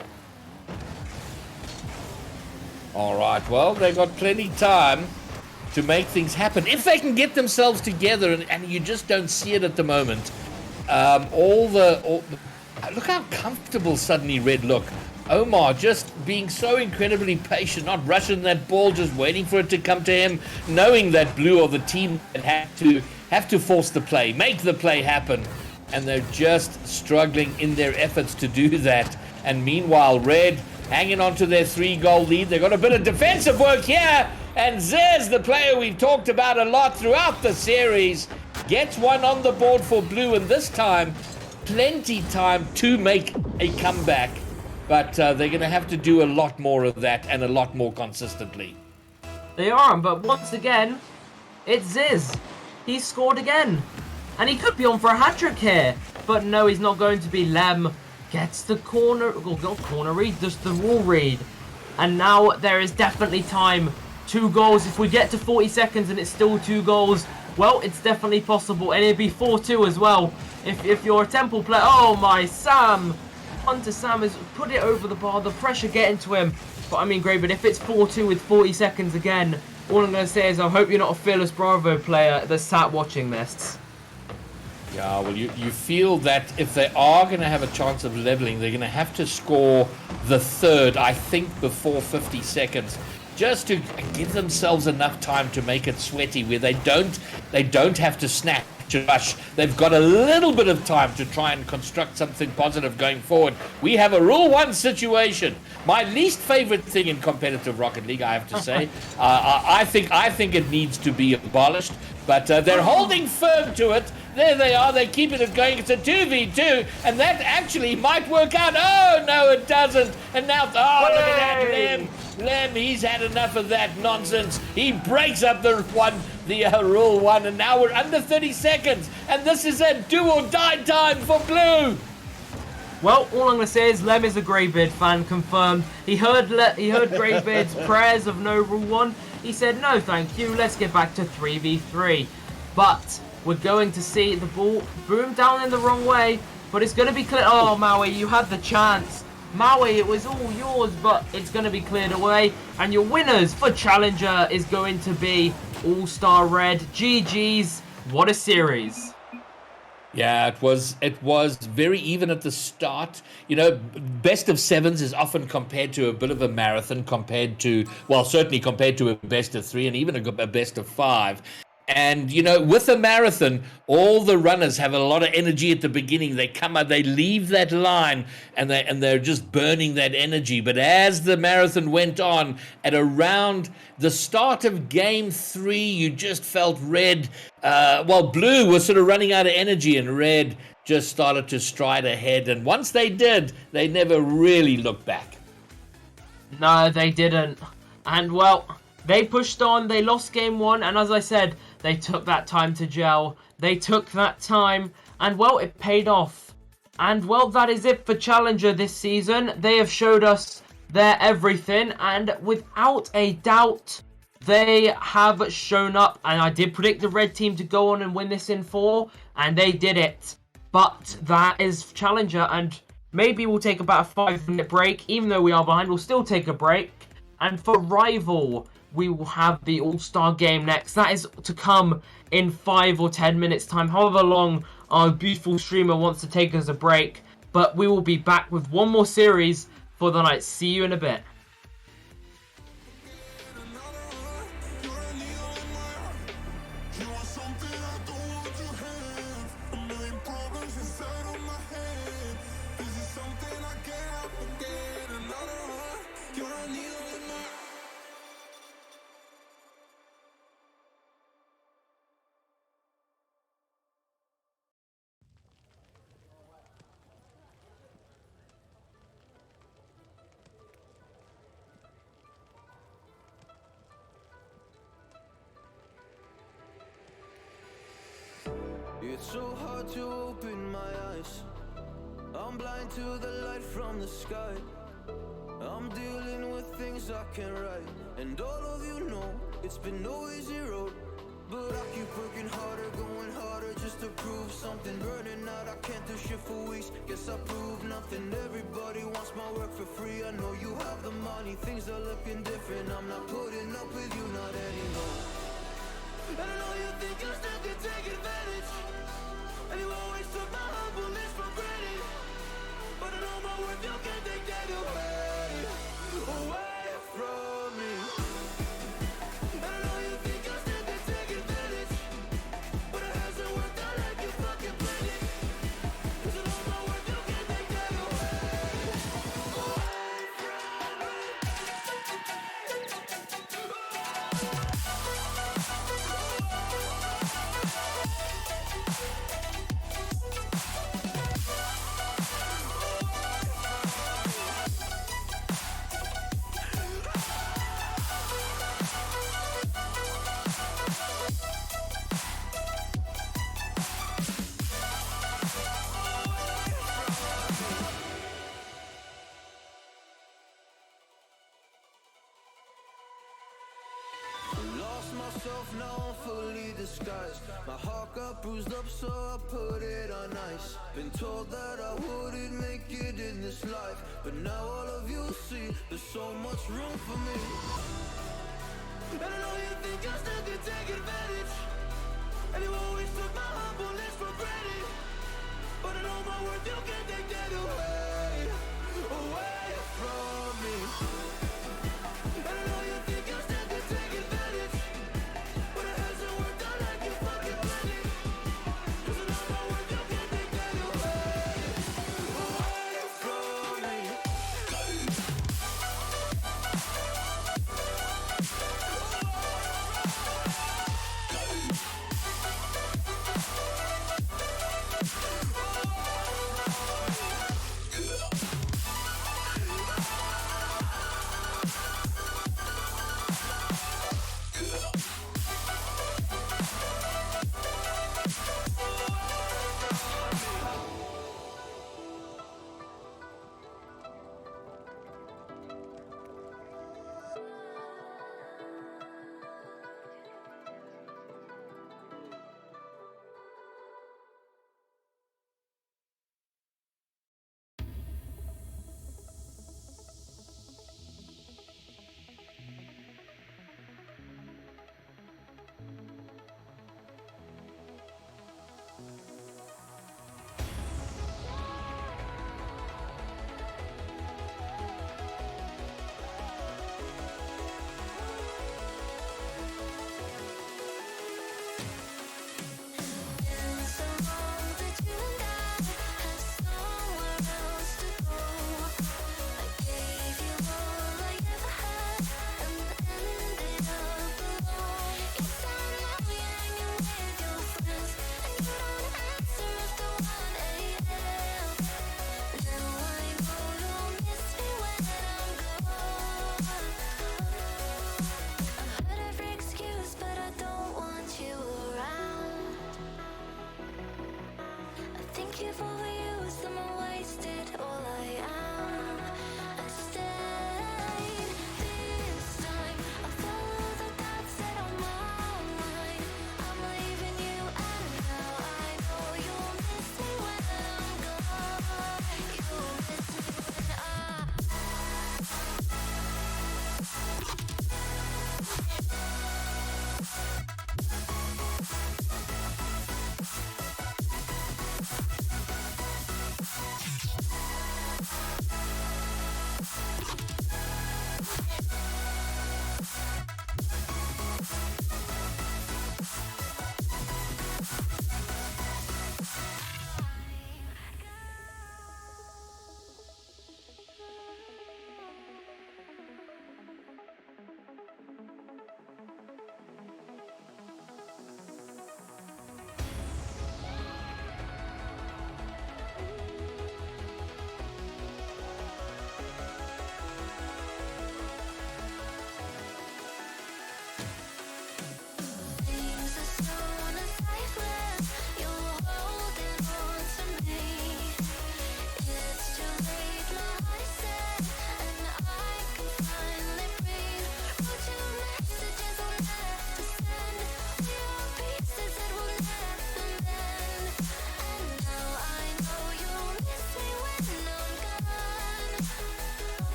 All right, well, they've got plenty time to make things happen if they can get themselves together, and you just don't see it at the moment. Look how comfortable suddenly red look. Omar just being so incredibly patient, not rushing that ball, just waiting for it to come to him, knowing that blue or the team that have to force the play, make the play happen, and they're just struggling in their efforts to do that. And meanwhile, red hanging on to their 3-goal lead. They've got a bit of defensive work here, and Ziz, the player we've talked about a lot throughout the series, gets one on the board for blue, and this time, plenty time to make a comeback. But they're going to have to do a lot more of that, and a lot more consistently. They are, but once again, it's Ziz. He's scored again. And he could be on for a hat-trick here. But no, he's not going to be. Lem gets the corner, well, not corner read, just the wall read. And now there is definitely time. 2 goals. If we get to 40 seconds and it's still 2 goals, well, it's definitely possible. And it'd be 4-2 as well. If you're a Temple player. Oh my, Sam. Hunter Sam has put it over the bar, the pressure getting to him. But I mean, great, but if it's 4-2 with 40 seconds again, all I'm going to say is I hope you're not a Fearless Bravo player that's sat watching this. Yeah, well, you feel that if they are going to have a chance of leveling, they're going to have to score the third, I think, before 50 seconds. Just to give themselves enough time to make it sweaty, where they don't have to snap. Rush. They've got a little bit of time to try and construct something positive going forward. We have a Rule 1 situation. My least favorite thing in competitive Rocket League, I have to say. I think it needs to be abolished, but they're holding firm to it. There they are. They're keeping it going. It's a 2v2, and that actually might work out. Oh, no, it doesn't. And now, look at that, Lem, he's had enough of that nonsense. He breaks up the Rule 1, and now we're under 30 seconds, and this is a do-or-die time for blue. Well, all I'm going to say is Lem is a Greybeard fan, confirmed. He heard Greybeard's prayers of no Rule 1. He said, no, thank you, let's get back to 3v3. But we're going to see the ball boom down in the wrong way, but it's going to be clear. Oh, Maui, you had the chance. Maui, it was all yours, but it's going to be cleared away. And your winners for Challenger is going to be All-Star Red. GG's. What a series. Yeah, it was very even at the start. Best of 7s is often compared to a bit of a marathon, certainly compared to a best of 3 and even a best of 5. And with a marathon, all the runners have a lot of energy at the beginning. They come out, they leave that line, and they're just burning that energy. But as the marathon went on, at around the start of game 3, you just felt red. Blue was sort of running out of energy, and red just started to stride ahead. And once they did, they never really looked back. No, they didn't. And well, they pushed on, they lost game 1, and as I said, they took that time to gel. They took that time, and well, it paid off. And well, that is it for Challenger this season. They have showed us their everything, and without a doubt, they have shown up. And I did predict the red team to go on and win this in 4, and they did it. But that is Challenger, and maybe we'll take about a 5-minute break. Even though we are behind, we'll still take a break. And for Rival, we will have the All-Star game next. That is to come in 5 or 10 minutes time, however long our beautiful streamer wants to take us a break. But we will be back with one more series for the night. See you in a bit. It's so hard to open my eyes. I'm blind to the light from the sky. I'm dealing with things I can't write. And all of you know it's been no easy road. But I keep working harder, going harder just to prove something. Burning out, I can't do shit for weeks. Guess I proved nothing. Everybody wants my work for free. I know you have the money, things are looking different. I'm not putting up with you, not anymore. And I know you think you still can take advantage. And you always took my humbleness for granted. But I know my worth, you can't take that away from me. And I know you think you still can take advantage. But it hasn't worked out like you fucking planned it. 'Cause I know my worth, you can't take that away from me. Lost myself, now I'm fully disguised. My heart got bruised up, so I put it on ice. Been told that I wouldn't make it in this life, but now all of you see there's so much room for me. And I know you think I still can take advantage. And you always took my humbleness for granted. But I know my worth, you can't take that away from me. And I know you think I still can take advantage. But it hasn't worked out like you fucking planned it. 'Cause I know my worth, you can't take that away from me.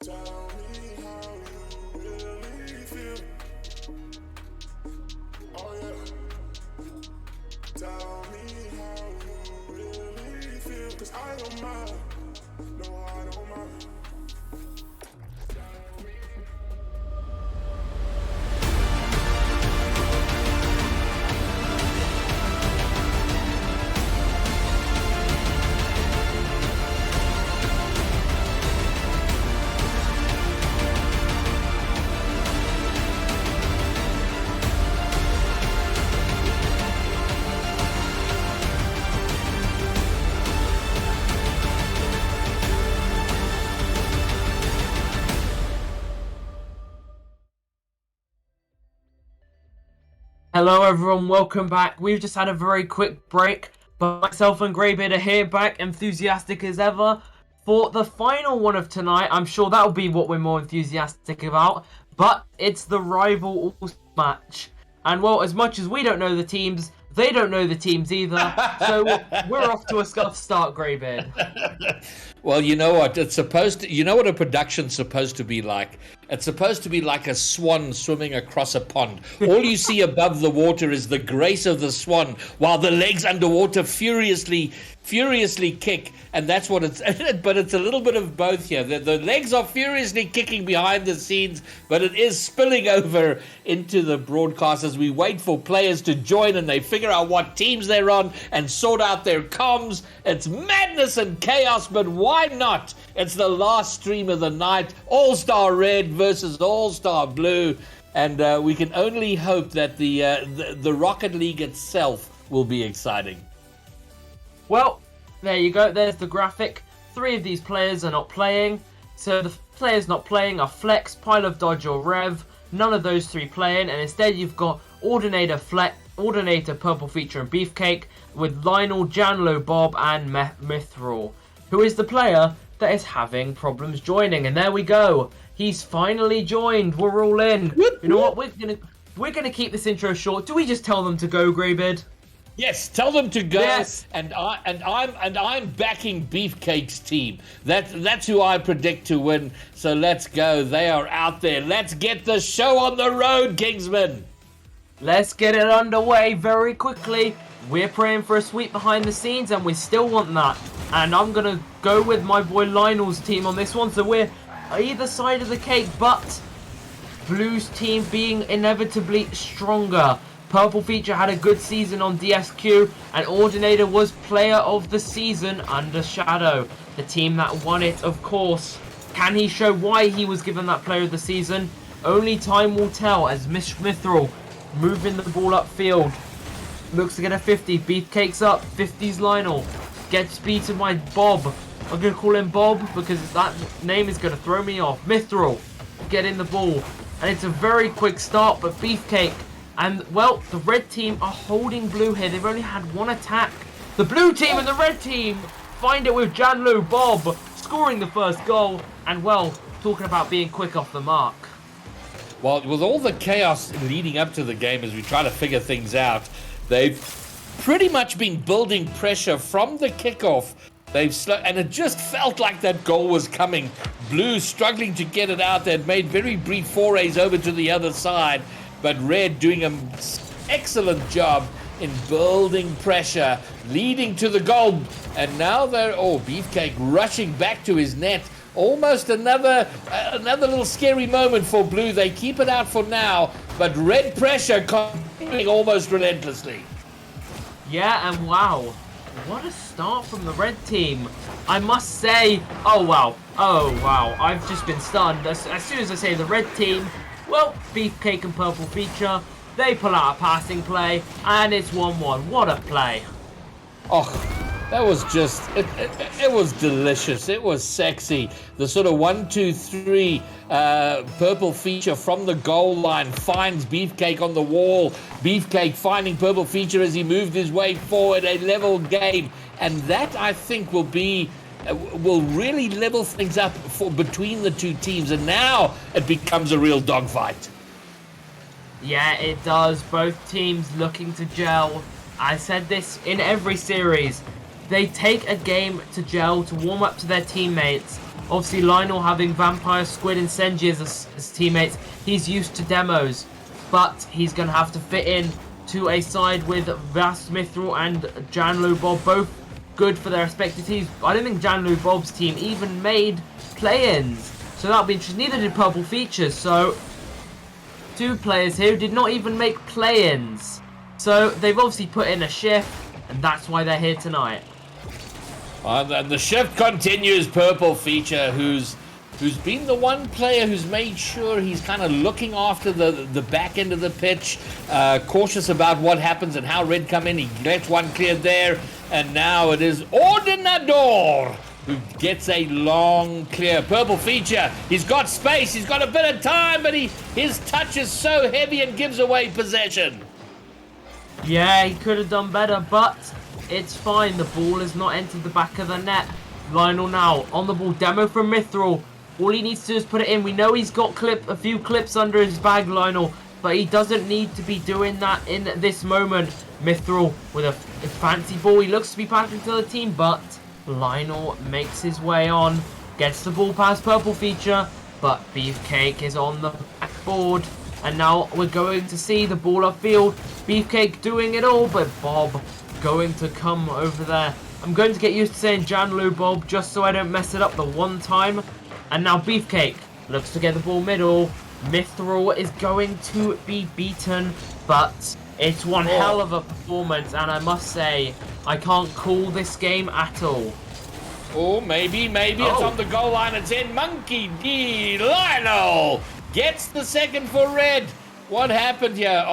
Tell me how you really feel. Oh yeah. Tell me how you really feel. 'Cause I don't mind. No, I don't mind. Hello everyone, welcome back. We've just had a very quick break, but myself and Greybeard are here back, enthusiastic as ever, for the final one of tonight. I'm sure that'll be what we're more enthusiastic about, but it's the rival all-star match. And well, as much as we don't know the teams, they don't know the teams either, so we're off to a scuff start, Greybeard. Well, you know what? It's supposed to. You know what a production's supposed to be like? It's supposed to be like a swan swimming across a pond. All you see above the water is the grace of the swan, while the legs underwater furiously kick, and that's what it's. But it's a little bit of both here. The legs are furiously kicking behind the scenes, but it is spilling over into the broadcast as we wait for players to join and they figure out what teams they're on and sort out their comms. It's madness and chaos, but why not? It's the last stream of the night. All-Star Red versus All-Star Blue, and we can only hope that the Rocket League itself will be exciting. Well, there you go. There's the graphic. 3 of these players are not playing. So the players not playing are Flex, Pile of Dodge, or Rev. None of those 3 playing, and instead you've got Ordinator, Ordinator, Purple Feature, and Beefcake, with Lionel, Janlo, Bob, and Mithril, who is the player that is having problems joining. And there we go. He's finally joined. We're all in. You know what? We're gonna keep this intro short. Do we just tell them to go, Greybid? Yes, tell them to go. Yes. And I'm backing Beefcake's team. That's who I predict to win. So let's go. They are out there. Let's get the show on the road, Kingsman. Let's get it underway very quickly. We're praying for a sweep behind the scenes, and we still want that. And I'm gonna go with my boy Lionel's team on this one. So we're either side of the cake, but Blue's team being inevitably stronger. Purple Feature had a good season on DSQ, and Ordinator was player of the season under Shadow, the team that won it, of course. Can he show why he was given that player of the season? Only time will tell, as Mithril moving the ball upfield. Looks to get a 50. Beefcake's up. 50's Lionel. Gets beaten by Bob. I'm going to call him Bob because that name is going to throw me off. Mithril getting the ball. And it's a very quick start, but Beefcake. And, well, the red team are holding blue here. They've only had one attack. The blue team and the red team find it with Janlu, Bob scoring the first goal. And, well, talking about being quick off the mark. Well, with all the chaos leading up to the game as we try to figure things out, they've pretty much been building pressure from the kickoff. And it just felt like that goal was coming. Blue struggling to get it out. They'd made very brief forays over to the other side, but Red doing an excellent job in building pressure, leading to the goal. And now Beefcake rushing back to his net. Almost another little scary moment for Blue. They keep it out for now, but Red pressure continuing almost relentlessly. Yeah, and wow, what a start from the red team. I must say, oh wow, I've just been stunned. As soon as I say the red team, well, Beefcake and Purple Feature, they pull out a passing play, and it's 1-1. What a play. Oh, that was just, it was delicious. It was sexy. The sort of 1-2-3 Purple Feature from the goal line finds Beefcake on the wall. Beefcake finding Purple Feature as he moved his way forward. A level game. And that, I think, will really level things up between the two teams. And now it becomes a real dogfight. Yeah, it does. Both teams looking to gel. I said this in every series. They take a game to gel, to warm up to their teammates. Obviously, Lionel having Vampire, Squid, and Senji as teammates, he's used to demos. But he's going to have to fit in to a side with Vas Mithril and Janlu Bob, both good for their respective teams. I don't think Janlu Bob's team even made play-ins. So that'll be interesting. Neither did Purple Features. So, two players here who did not even make play-ins. So, they've obviously put in a shift, and that's why they're here tonight. And the shift continues. Purple Feature, who's been the one player who's made sure he's kind of looking after the back end of the pitch, cautious about what happens and how Red come in. He gets one cleared there, and now it is Ordinador who gets a long clear. Purple Feature, he's got space, he's got a bit of time, but his touch is so heavy and gives away possession. Yeah, he could have done better, but it's fine. The ball has not entered the back of the net. Lionel now on the ball. Demo from Mithril. All he needs to do is put it in. We know he's got a few clips under his bag, Lionel, but he doesn't need to be doing that in this moment. Mithril with a fancy ball. He looks to be passing to the team, but Lionel makes his way on. Gets the ball past Purple Feature, but Beefcake is on the backboard. And now we're going to see the ball upfield. Beefcake doing it all, but Bob going to come over there. I'm going to get used to saying Janlu Bob just so I don't mess it up the one time. And now Beefcake looks to get the ball middle. Mithril is going to be beaten, but it's one hell of a performance, and I must say, I can't call this game at all. Oh, maybe it's on the goal line. It's in. Monkey D. Lionel gets the second for Red. What happened here?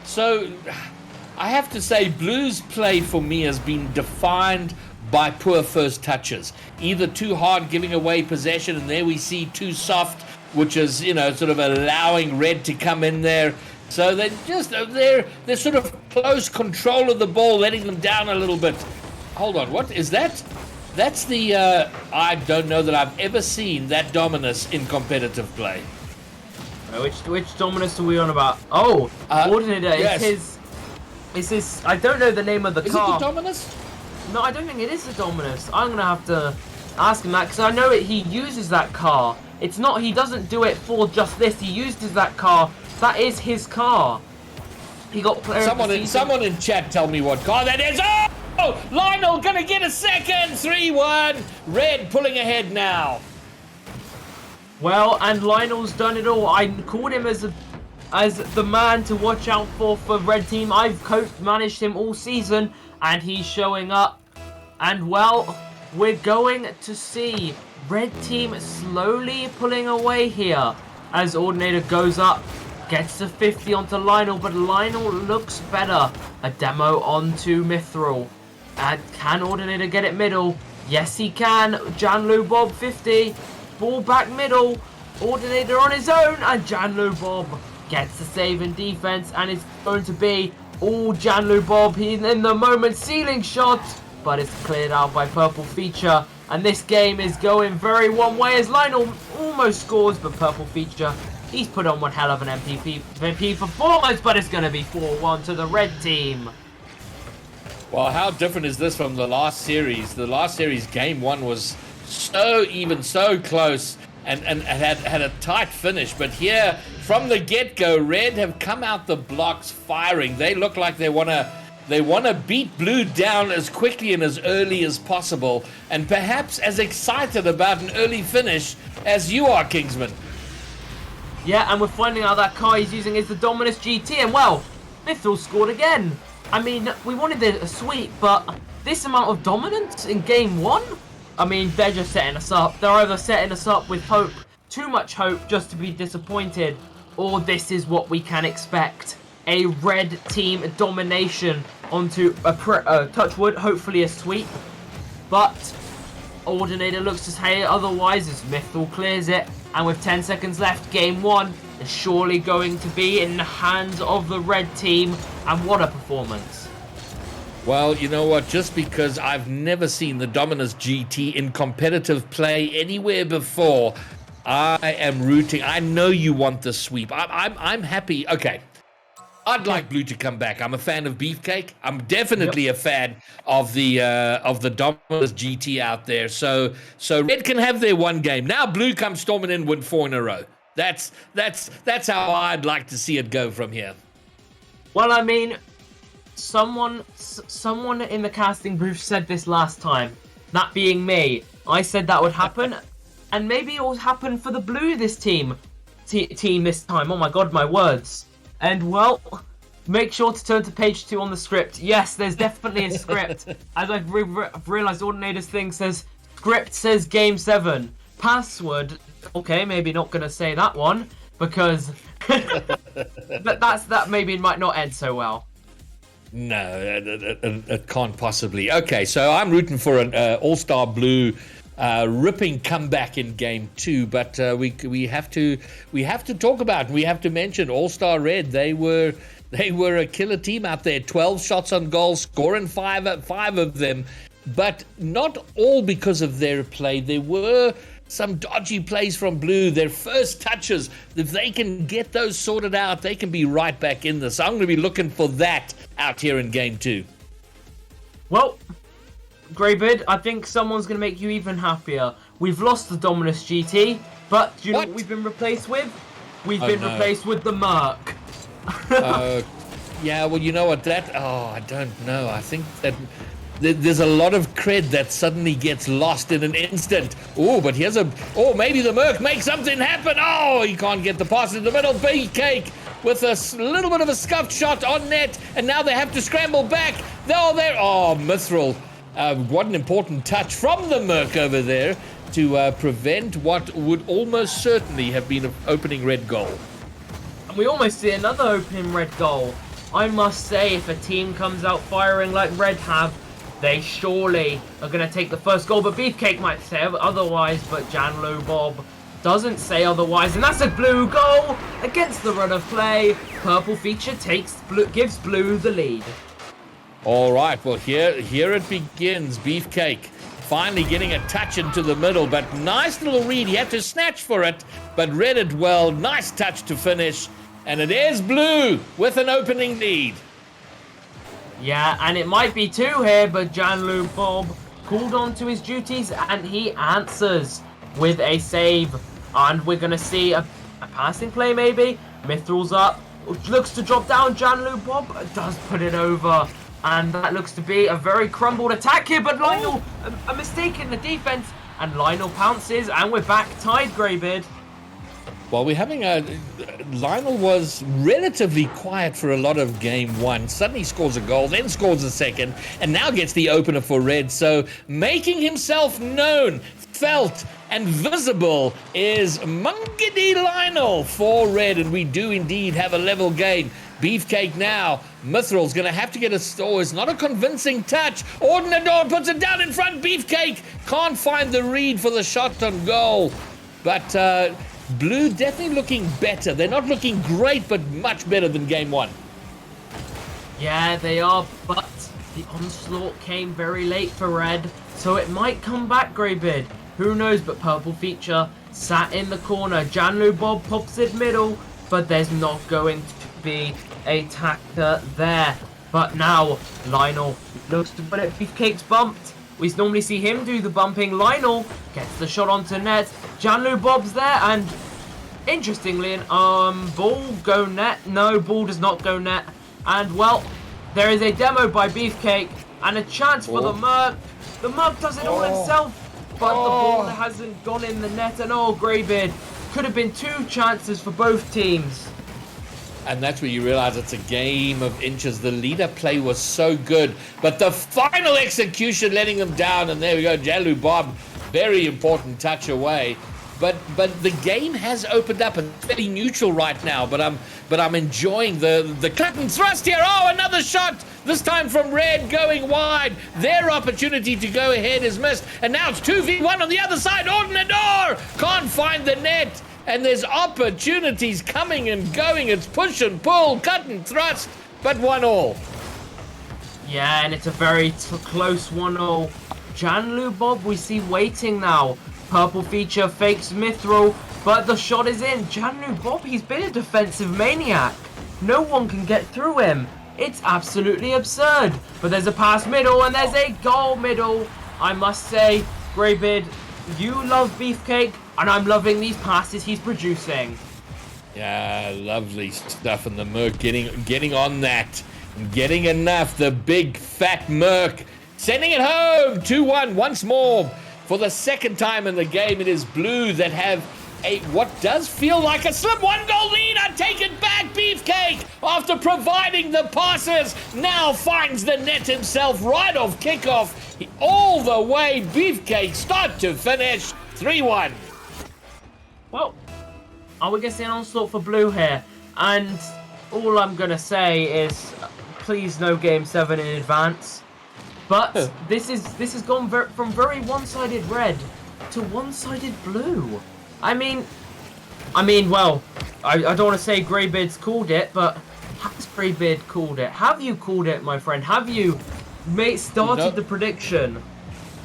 So I have to say, Blue's play for me has been defined by poor first touches. Either too hard, giving away possession, and there we see too soft, which is, sort of allowing Red to come in there. So they're sort of close control of the ball, letting them down a little bit. Hold on, what is that? That's the, I don't know that I've ever seen that Dominus in competitive play. Which Dominus are we on about? Oh, Ordinator, yes. Is his, I don't know the name of the car. Is it the Dominus? No, I don't think it is the Dominus. I'm going to have to ask him that, because I know he uses that car. It's not, he doesn't do it for just this, he uses that car. That is his car. He got player someone in chat tell me what car that is. Oh, Lionel gonna get a second. 3-1. Red pulling ahead now. Well, and Lionel's done it all. I called him as the man to watch out for Red Team. I've managed him all season, and he's showing up. And well, we're going to see Red Team slowly pulling away here as Ordinator goes up. Gets to 50 onto Lionel, but Lionel looks better. A demo onto Mithril. And can Ordinator get it middle? Yes, he can. Janlu Bob 50. Ball back middle. Ordinator on his own. And Janlu Bob gets the save in defense. And it's going to be all Janlu Bob. He's in the moment ceiling shot. But it's cleared out by Purple Feature. And this game is going very one way as Lionel almost scores. But Purple Feature, he's put on one hell of an MVP performance. But it's going to be 4-1 to the Red Team. Well, how different is this from the last series? The last series, game 1 was so even, so close, and had a tight finish. But here, from the get-go, Red have come out the blocks firing. They look like they wanna beat Blue down as quickly and as early as possible, and perhaps as excited about an early finish as you are, Kingsman. Yeah, and we're finding out that car he's using is the Dominus GT, and well, Mithril scored again. I mean, we wanted a sweep, but this amount of dominance in game 1? I mean, they're just setting us up. They're either setting us up with hope, too much hope just to be disappointed, or this is what we can expect. A Red Team domination onto a touchwood, hopefully a sweep. But Ordinator looks to say otherwise as Mithril clears it. And with 10 seconds left, game 1 is surely going to be in the hands of the Red Team. And what a performance. Well, you know what? Just because I've never seen the Dominus GT in competitive play anywhere before, I am rooting. I know you want the sweep. I'm happy. Okay. I'd like Blue to come back. I'm a fan of Beefcake. I'm definitely a fan of the Dominus GT out there. So Red can have their one game. Now Blue comes storming in, win 4 in a row. That's how I'd like to see it go from here. Well, I mean, someone in the casting booth said this last time. That being me. I said that would happen, and maybe it will happen for the Blue this team this time. Oh my God, my words. And well, make sure to turn to page 2 on the script. Yes, there's definitely a script. As I've realized, Ordinator's thing says, script says game 7. Password, okay, maybe not going to say that one, because that maybe might not end so well. No, it can't possibly. Okay, so I'm rooting for an All-Star Blue ripping comeback in game 2, but we have to talk about, we have to mention All-Star Red. They were a killer team out there. 12 shots on goal, scoring five of them, but not all because of their play. There were some dodgy plays from Blue. Their first touches, if they can get those sorted out, they can be right back in this. I'm going to be looking for that out here in game 2. Well, Greybeard, I think someone's going to make you even happier. We've lost the Dominus GT, but do you know what we've been replaced with? We've been replaced with the Merc. Yeah, well, you know what, I don't know. I think that there's a lot of cred that suddenly gets lost in an instant. But maybe the Merc makes something happen. He can't get the pass in the middle. Beefcake with a little bit of a scuffed shot on net, and now they have to scramble back. Mithril. What an important touch from the Merc over there to prevent what would almost certainly have been an opening Red goal. And we almost see another opening Red goal. I must say, if a team comes out firing like Red have, they surely are going to take the first goal. But Beefcake might say otherwise, but Janlu Bob doesn't say otherwise, and that's a blue goal against the run of play. Purple feature gives blue the lead. All right, well, here it begins. Beefcake finally getting a touch into the middle, but nice little read. He had to snatch for it, but read it well. Nice touch to finish, and it is blue with an opening lead. Yeah, and it might be two here, but Janlu Bob called on to his duties, and he answers with a save. And we're going to see a passing play, maybe. Mithril's up, looks to drop down. Janlu Bob does put it over. And that looks to be a very crumbled attack here, but Lionel, a mistake in the defense. And Lionel pounces, and we're back tied, Greybeard. Well, we're having Lionel was relatively quiet for a lot of game one. Suddenly scores a goal, then scores a second, and now gets the opener for Red. So making himself known, felt, and visible is Mungidi Lionel for Red, and we do indeed have a level game. Beefcake now. Mithril's going to have to get a store. It's not a convincing touch. Ordinador puts it down in front. Beefcake can't find the read for the shot on goal. But Blue definitely looking better. They're not looking great, but much better than game one. Yeah, they are, but the onslaught came very late for Red, so it might come back, Greybeard. Who knows, but Purple feature sat in the corner. Janlu Bob pops it middle, but there's not going to be a tackler there. But now, Lionel looks to put it. Beefcake's bumped. We normally see him do the bumping. Lionel gets the shot onto net. Janlu Bob's there, and interestingly, ball go net. No, ball does not go net. And, well, there is a demo by Beefcake, and a chance for the Merc. The Merc does it all himself, but the ball hasn't gone in the net. And Greybeard, could have been two chances for both teams. And that's where you realize it's a game of inches. The leader play was so good, but the final execution letting them down. And there we go, Jalu Bob, very important touch away. But the game has opened up, and it's very neutral right now. But I'm enjoying the cut and thrust here. Oh, another shot. This time from Red going wide. Their opportunity to go ahead is missed. And now it's 2v1 on the other side. Ordinador can't find the net. And there's opportunities coming and going. It's push and pull, cut and thrust, but 1-1. Yeah, and it's a very close 1-0. Janlu Bob, we see waiting now. Purple feature fakes Mithril, but the shot is in. Janlu Bob, he's been a defensive maniac. No one can get through him. It's absolutely absurd. But there's a pass middle, and there's a goal middle. I must say, Greybeard, you love Beefcake, and I'm loving these passes he's producing. Yeah, lovely stuff. And the Merc getting on that. Getting enough. The big fat Merc sending it home. 2-1 once more. For the second time in the game, it is Blue that have what does feel like a slim 1-goal lead. I take it back. Beefcake, after providing the passes, now finds the net himself right off kickoff. All the way, Beefcake start to finish. 3-1. Well, are we going to see an onslaught for Blue here? And all I'm going to say is, please no Game 7 in advance. But this has gone from very one-sided Red to one-sided Blue. I mean, well, I don't want to say Greybeard's called it, but has Greybeard called it? Have you called it, my friend? Have you started the prediction?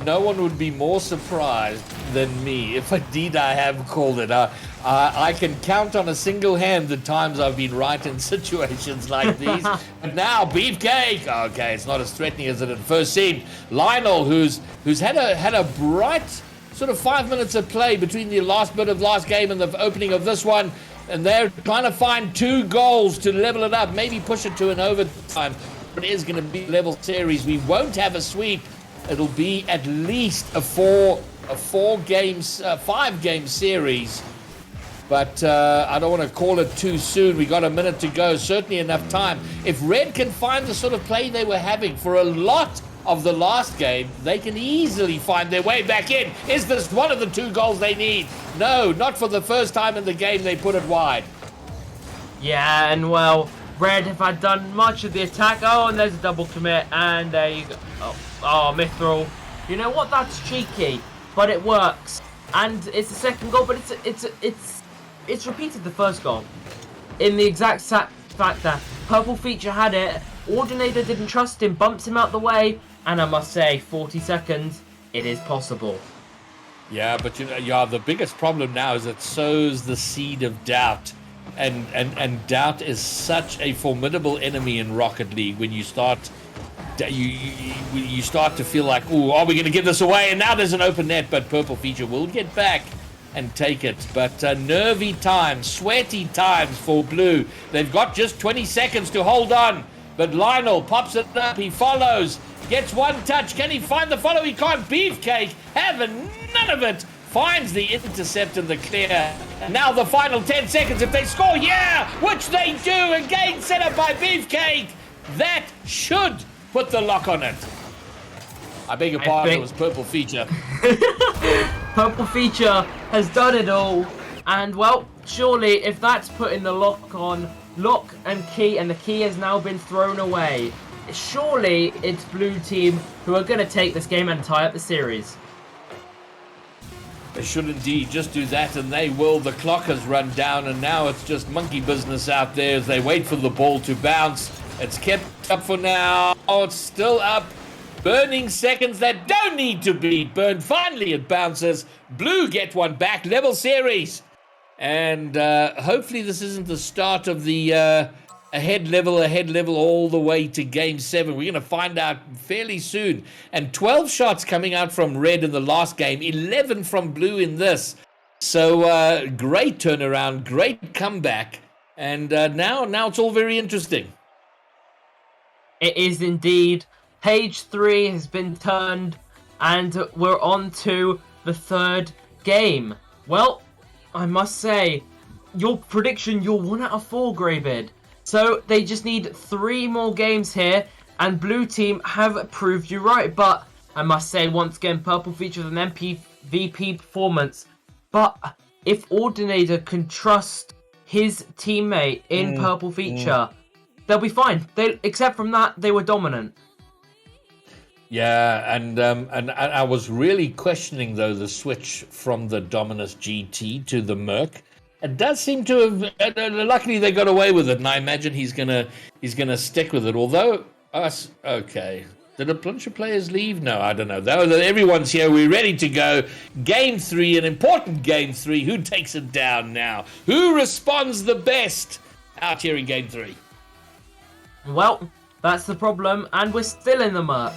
No one would be more surprised than me if indeed I have called it. I can count on a single hand the times I've been right in situations like these. But now, Beefcake. Okay, it's not as threatening as it at first seemed. Lionel, who's had a bright sort of 5 minutes of play between the last bit of last game and the opening of this one. And they're trying to find 2 goals to level it up, maybe push it to an overtime. It is going to be a level series. We won't have a sweep. It'll be at least a 5-game series. But I don't want to call it too soon. We got a minute to go. Certainly enough time. If Red can find the sort of play they were having for a lot of the last game, they can easily find their way back in. Is this one of the 2 goals they need? No, not for the first time in the game. They put it wide. Yeah, and well, Red have done much of the attack. Oh, and there's a double commit, and there you go. Oh, Mithril. You know what? That's cheeky, but it works. and it's the second goal, but it's repeated the first goal in the exact fact that Purple Feature had it, Ordinator didn't trust him, bumps him out the way, and I must say, 40 seconds, it is possible. Yeah, but the biggest problem now is it sows the seed of doubt. And doubt is such a formidable enemy in Rocket League when you start you start to feel like, oh, are we going to give this away? And now there's an open net, but Purple Feature will get back and take it. But nervy times, sweaty times for Blue. They've got just 20 seconds to hold on. But Lionel pops it up. He follows. Gets one touch. Can he find the follow? He can't. Beefcake having none of it. Finds the intercept and the clear. Now the final 10 seconds. If they score, yeah, which they do. Again set up by Beefcake. That should put the lock on it. I beg your pardon, it was Purple Feature. Purple Feature has done it all. And, well, surely if that's putting the lock on, lock and key, and the key has now been thrown away, surely it's Blue Team who are going to take this game and tie up the series. They should indeed just do that, and they will. The clock has run down, and now it's just monkey business out there as they wait for the ball to bounce. It's kept up for now. Oh, it's still up. Burning seconds that don't need to be burned. Finally, it bounces. Blue get one back. Level series. And hopefully this isn't the start of the ahead level all the way to Game 7. We're going to find out fairly soon. And 12 shots coming out from Red in the last game. 11 from Blue in this. So great turnaround. Great comeback. And now it's all very interesting. It is indeed. Page 3 has been turned, and we're on to the third game. Well, I must say, your prediction, you're 1 out of 4, Greybid. So they just need 3 more games here, and Blue Team have proved you right. But I must say, once again, Purple features an MVP performance. But if Ordinator can trust his teammate in Purple Feature, they'll be fine. Except from that, they were dominant. Yeah, and I was really questioning though the switch from the Dominus GT to the Merc. It does seem to have. Luckily, they got away with it, and I imagine he's gonna stick with it. Although okay. Did a bunch of players leave? No, I don't know. Everyone's here. We're ready to go. Game 3, an important Game 3. Who takes it down now? Who responds the best out here in Game 3? Well, that's the problem, and we're still in the Merc.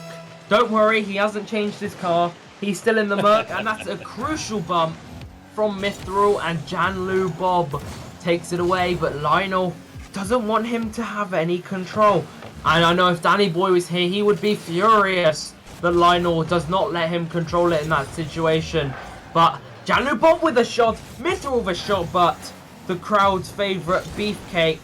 Don't worry, he hasn't changed his car. He's still in the Merc, and that's a crucial bump from Mithril, and Janlu Bob takes it away, but Lionel doesn't want him to have any control. And I know if Danny Boy was here, he would be furious that Lionel does not let him control it in that situation. But Janlu Bob with a shot, Mithril with a shot, but the crowd's favourite Beefcake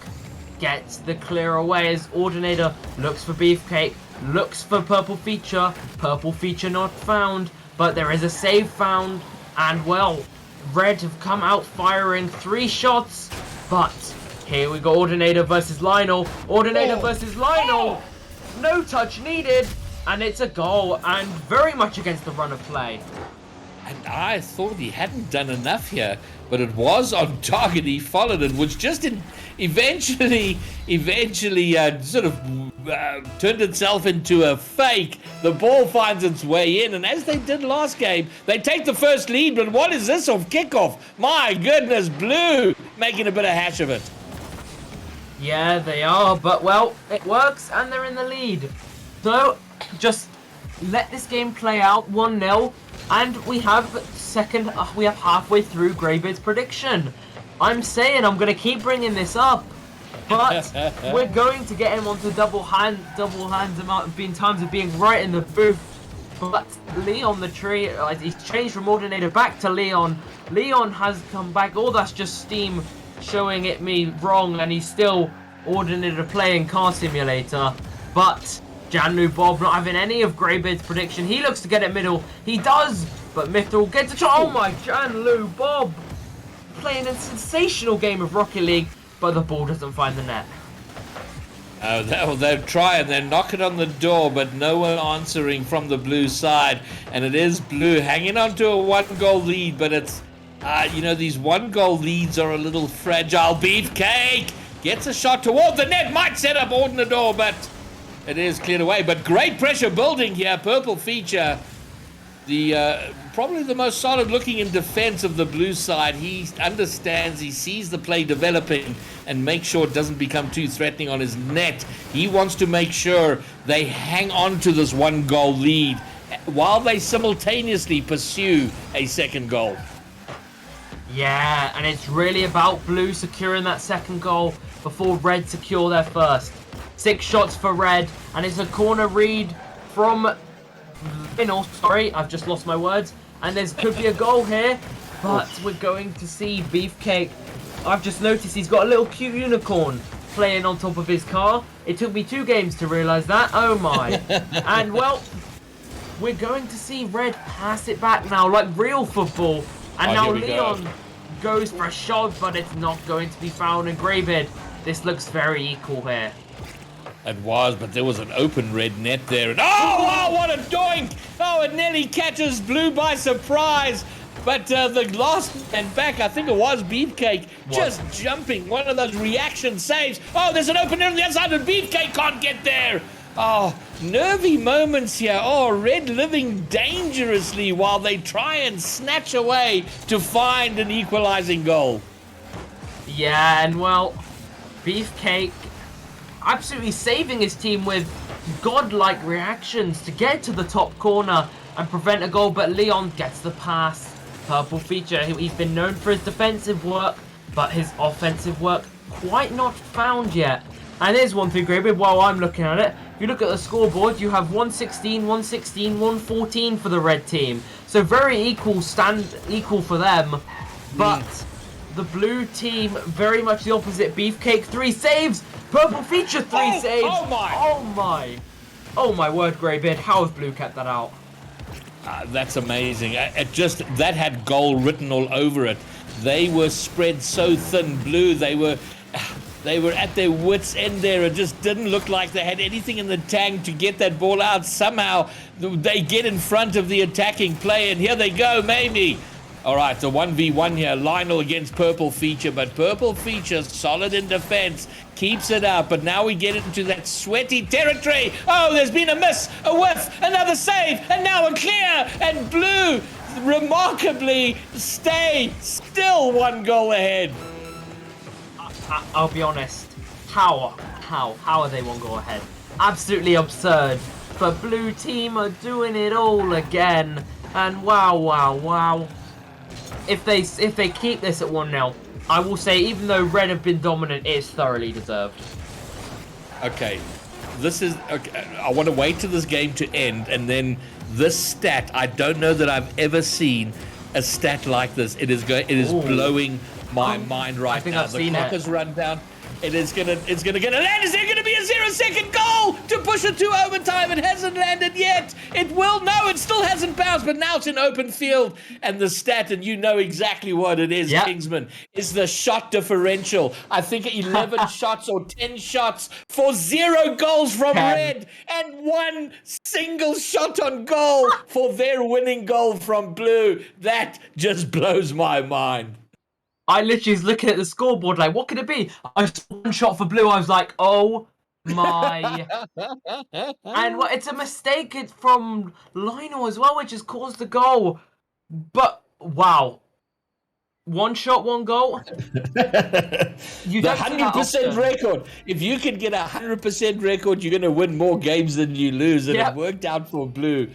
gets the clear away as Ordinator looks for Beefcake, looks for Purple Feature not found, but there is a save found, and well, Red have come out firing 3 shots, but here we go, Ordinator versus Lionel, versus Lionel, no touch needed, and it's a goal, and very much against the run of play. And I thought he hadn't done enough here, but it was on target. He followed it, which just eventually sort of turned itself into a fake. The ball finds its way in, and as they did last game, they take the first lead, but what is this off kickoff? My goodness, Blue making a bit of hash of it. Yeah, they are, but well, it works, and they're in the lead. So, just let this game play out, 1-0. And we have halfway through Greybid's prediction. I'm saying I'm going to keep bringing this up, but we're going to get him onto double hands amount of times of being right in the booth. But Leon the tree, he's changed from Ordinator back to Leon. Leon has come back. Oh, that's just Steam showing it me wrong, and he's still Ordinator playing Car Simulator. But Janlu Bob not having any of Greybid's prediction. He looks to get it middle. He does, but Mithril gets a shot. Oh my, Janlu Bob playing a sensational game of Rocket League, but the ball doesn't find the net. They'll try and they're knocking on the door, but no one answering from the blue side. And it is blue hanging on to a 1-goal lead, but it's, these 1-goal leads are a little fragile. Beefcake gets a shot toward the net, might set up Orden the door, but it is cleared away. But great pressure building here. Purple feature, probably the most solid looking in defense of the blue side. He understands, he sees the play developing and makes sure it doesn't become too threatening on his net. He wants to make sure they hang on to this 1-goal lead while they simultaneously pursue a second goal. Yeah, and it's really about blue securing that second goal before red secure their first. 6 shots for red, and it's a corner read from sorry, I've just lost my words. And there could be a goal here, but we're going to see Beefcake. I've just noticed he's got a little cute unicorn playing on top of his car. It took me 2 games to realise that. Oh my. And well, we're going to see red pass it back now like real football. And now Leon goes for a shot, but it's not going to be found and Greybid. This looks very equal here. It was, but there was an open red net there. And oh, what a doink! Oh, it nearly catches blue by surprise. But the last man back, I think it was Beefcake, just jumping. One of those reaction saves. Oh, there's an open net on the other side, and Beefcake can't get there. Oh, nervy moments here. Oh, red living dangerously while they try and snatch away to find an equalizing goal. Yeah, and well, Beefcake absolutely saving his team with godlike reactions to get to the top corner and prevent a goal, but Leon gets the pass. Purple feature, he's been known for his defensive work, but his offensive work quite not found yet. And here's one thing, Graybid, while I'm looking at it. If you look at the scoreboard, you have 116, 116, 114 for the red team. So very equal for them, but the blue team very much the opposite. Beefcake 3 saves. Purple feature 3 saves. Oh my word, Greybid. How has blue kept that out? That's amazing. That had goal written all over it. They were spread so thin. Blue, they were at their wits' end there. It just didn't look like they had anything in the tank to get that ball out. Somehow they get in front of the attacking play, and here they go, maybe. All right, the 1v1 here. Lionel against Purple Feature, but Purple Feature, solid in defense, keeps it up. But now we get into that sweaty territory. Oh, there's been a miss, a whiff, another save, and now a clear. And blue, remarkably, stay still 1 goal ahead. I'll be honest. How are they 1 goal ahead? Absolutely absurd. But blue team are doing it all again. And wow. If they keep this at 1-0, I will say, even though red have been dominant, it is thoroughly deserved. Okay, I want to wait till this game to end, and then this stat. I don't know that I've ever seen a stat like this. It is blowing my mind right now. The clock has run down. It's gonna get a land. Is there gonna be a 0-second goal to push it to overtime? It hasn't landed yet. It will. No, it still hasn't bounced, but now it's in open field. And the stat, and you know exactly what it is, Kingsman, is the shot differential. I think 11 shots or 10 shots for 0 goals from red, and 1 single shot on goal for their winning goal from blue. That just blows my mind. I literally was looking at the scoreboard like, what could it be? I saw 1 shot for blue. I was like, oh my. And it's a mistake. It's from Lionel as well, which has caused the goal. But, wow. 1 shot, 1 goal. The 100% record. If you can get a 100% record, you're going to win more games than you lose. And it worked out for blue.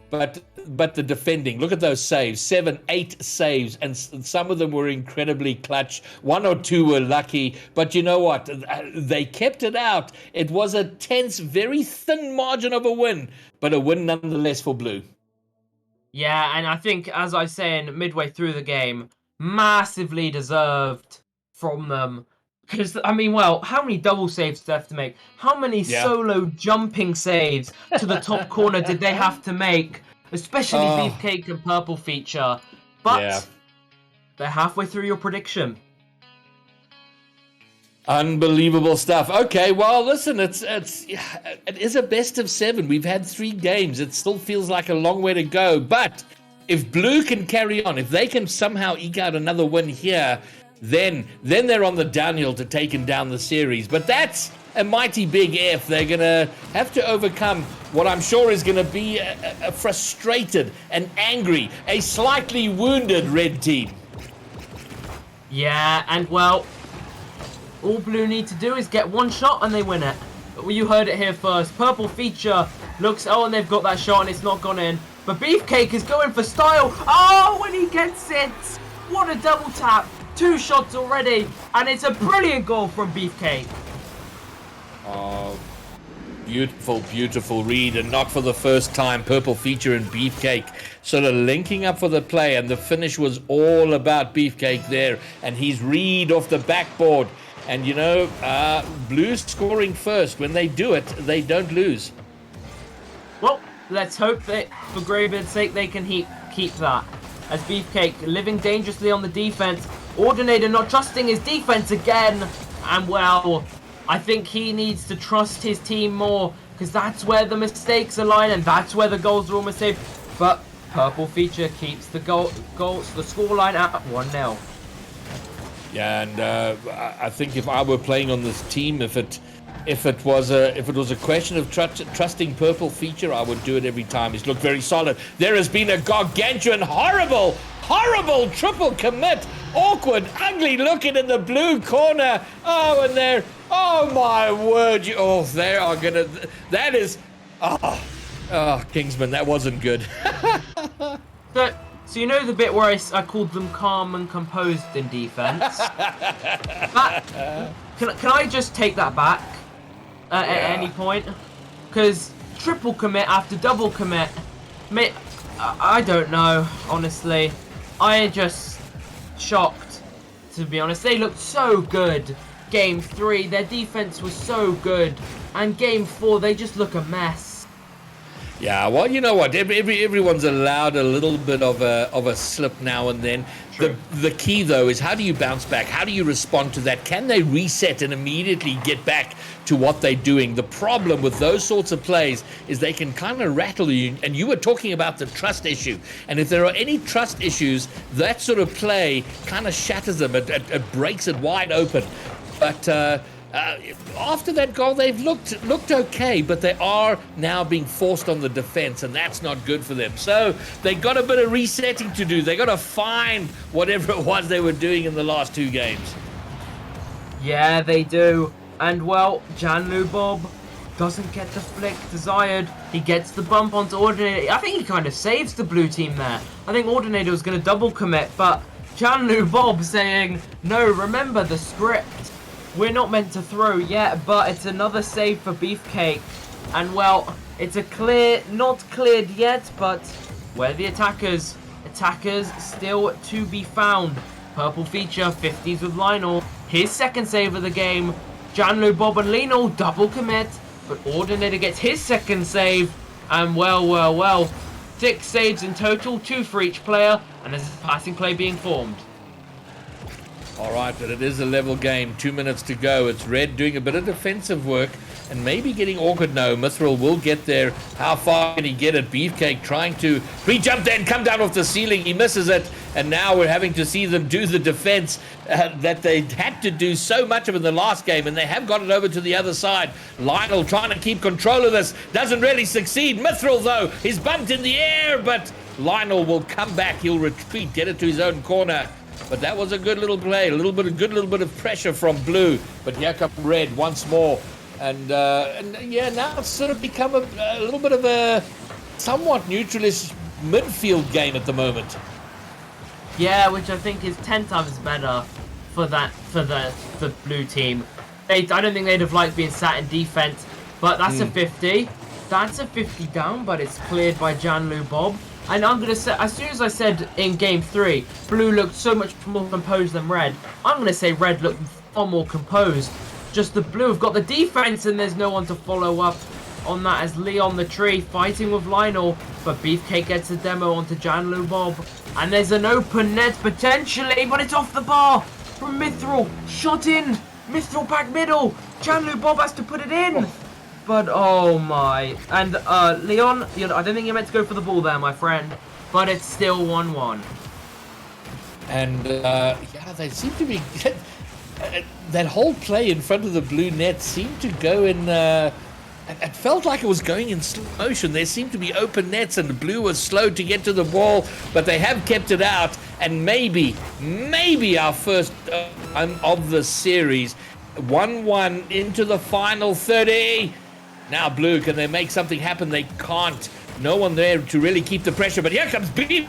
But the defending, look at those saves, 7, 8 saves, and some of them were incredibly clutch. 1 or 2 were lucky, but you know what? They kept it out. It was a tense, very thin margin of a win, but a win nonetheless for blue. Yeah, and I think, as I was saying midway through the game, massively deserved from them. Because, I mean, well, how many double saves did they have to make? How many solo jumping saves to the top corner did they have to make? Especially Beefcake and Purple Feature. But they're halfway through your prediction. Unbelievable stuff. Okay, well, listen, it is a best of 7. We've had 3 games. It still feels like a long way to go. But if Blue can carry on, if they can somehow eke out another win here, then they're on the downhill to taking down the series. But that's a mighty big if. They're going to have to overcome what I'm sure is going to be a frustrated and angry, a slightly wounded red team. Yeah, and well, all Blue need to do is get one shot and they win it. Well, you heard it here first. Purple Feature looks, oh, and they've got that shot and it's not gone in. But Beefcake is going for style. Oh, when he gets it. What a double tap. 2 shots already. And it's a brilliant goal from Beefcake. Oh, beautiful, beautiful read, and not for the first time. Purple Feature and Beefcake sort of linking up for the play, and the finish was all about Beefcake there, and his read off the backboard. And, you know, Blues scoring first. When they do it, they don't lose. Well, let's hope that, for Graven's sake, they can keep that. As Beefcake living dangerously on the defense. Ordinator not trusting his defense again. And, well, I think he needs to trust his team more, because that's where the mistakes are lying and that's where the goals are almost safe. But Purple Feature keeps the the scoreline at 1-0. Yeah, and I think if I were playing on this team, if it was a question of trusting Purple Feature, I would do it every time. He's looked very solid. There has been a gargantuan, horrible triple commit. Awkward, ugly looking in the blue corner. Oh, and there. Oh my word! They are gonna. That is. Oh, Kingsman, that wasn't good. So you know the bit where I called them calm and composed in defense? Can I just take that back at any point? Because triple commit after double commit, I don't know, honestly. I am just shocked, to be honest. They looked so good. Game 3, their defense was so good. And Game 4, they just look a mess. Yeah, well, you know what? Everyone's allowed a little bit of a slip now and then. True. The key, though, is how do you bounce back? How do you respond to that? Can they reset and immediately get back to what they're doing? The problem with those sorts of plays is they can kind of rattle you. And you were talking about the trust issue. And if there are any trust issues, that sort of play kind of shatters them. It breaks it wide open. But after that goal, they've looked okay, but they are now being forced on the defense, and that's not good for them. So they got a bit of resetting to do. They got to find whatever it was they were doing in the last 2 games. Yeah, they do. And, well, Janlu Bob doesn't get the flick desired. He gets the bump onto Ordinator. I think he kind of saves the blue team there. I think Ordinator was going to double commit, but Janlu Bob saying, no, remember the script. We're not meant to throw yet, but it's another save for Beefcake. And, well, it's not cleared yet, but where the attackers still to be found. Purple Feature, 50s with Lionel. His second save of the game. Janlu, Bob and Lionel double commit, but Ordinator gets his second save. And, well, 6 saves in total, 2 for each player, and there's a passing play being formed. All right, but it is a level game. 2 minutes to go. It's Red doing a bit of defensive work and maybe getting awkward now. Mithril will get there. How far can he get it? Beefcake trying to pre-jump there and come down off the ceiling. He misses it. And now we're having to see them do the defense that they had to do so much of in the last game. And they have got it over to the other side. Lionel trying to keep control of this. Doesn't really succeed. Mithril, though, is bumped in the air. But Lionel will come back. He'll retreat, get it to his own corner. But that was a good little play, a little bit of pressure from Blue. But here comes Red once more, and yeah, now it's sort of become a little bit of a somewhat neutralist midfield game at the moment. Yeah, which I think is 10 times better for the blue team. I don't think they'd have liked being sat in defense, but that's a 50. That's a 50 down, but it's cleared by Janlu Bob. And I'm going to say, as soon as I said in Game 3, Blue looked so much more composed than Red, I'm going to say Red looked far more composed. Just the Blue have got the defense and there's no one to follow up on that as Leon the Tree fighting with Lionel. But Beefcake gets a demo onto Janlu Bob. And there's an open net potentially, but it's off the bar from Mithril. Shot in. Mithril back middle. Janlu Bob has to put it in. But oh my. And Leon, I don't think you're meant to go for the ball there, my friend. But it's still 1-1. And yeah, they seem to be. That whole play in front of the blue net seemed to go in. It felt like it was going in slow motion. There seemed to be open nets, and the blue was slow to get to the ball, but they have kept it out. And maybe our first of the series, 1-1 into the final 30. Now blue, can they make something happen? They can't. No one there to really keep the pressure, but here comes B.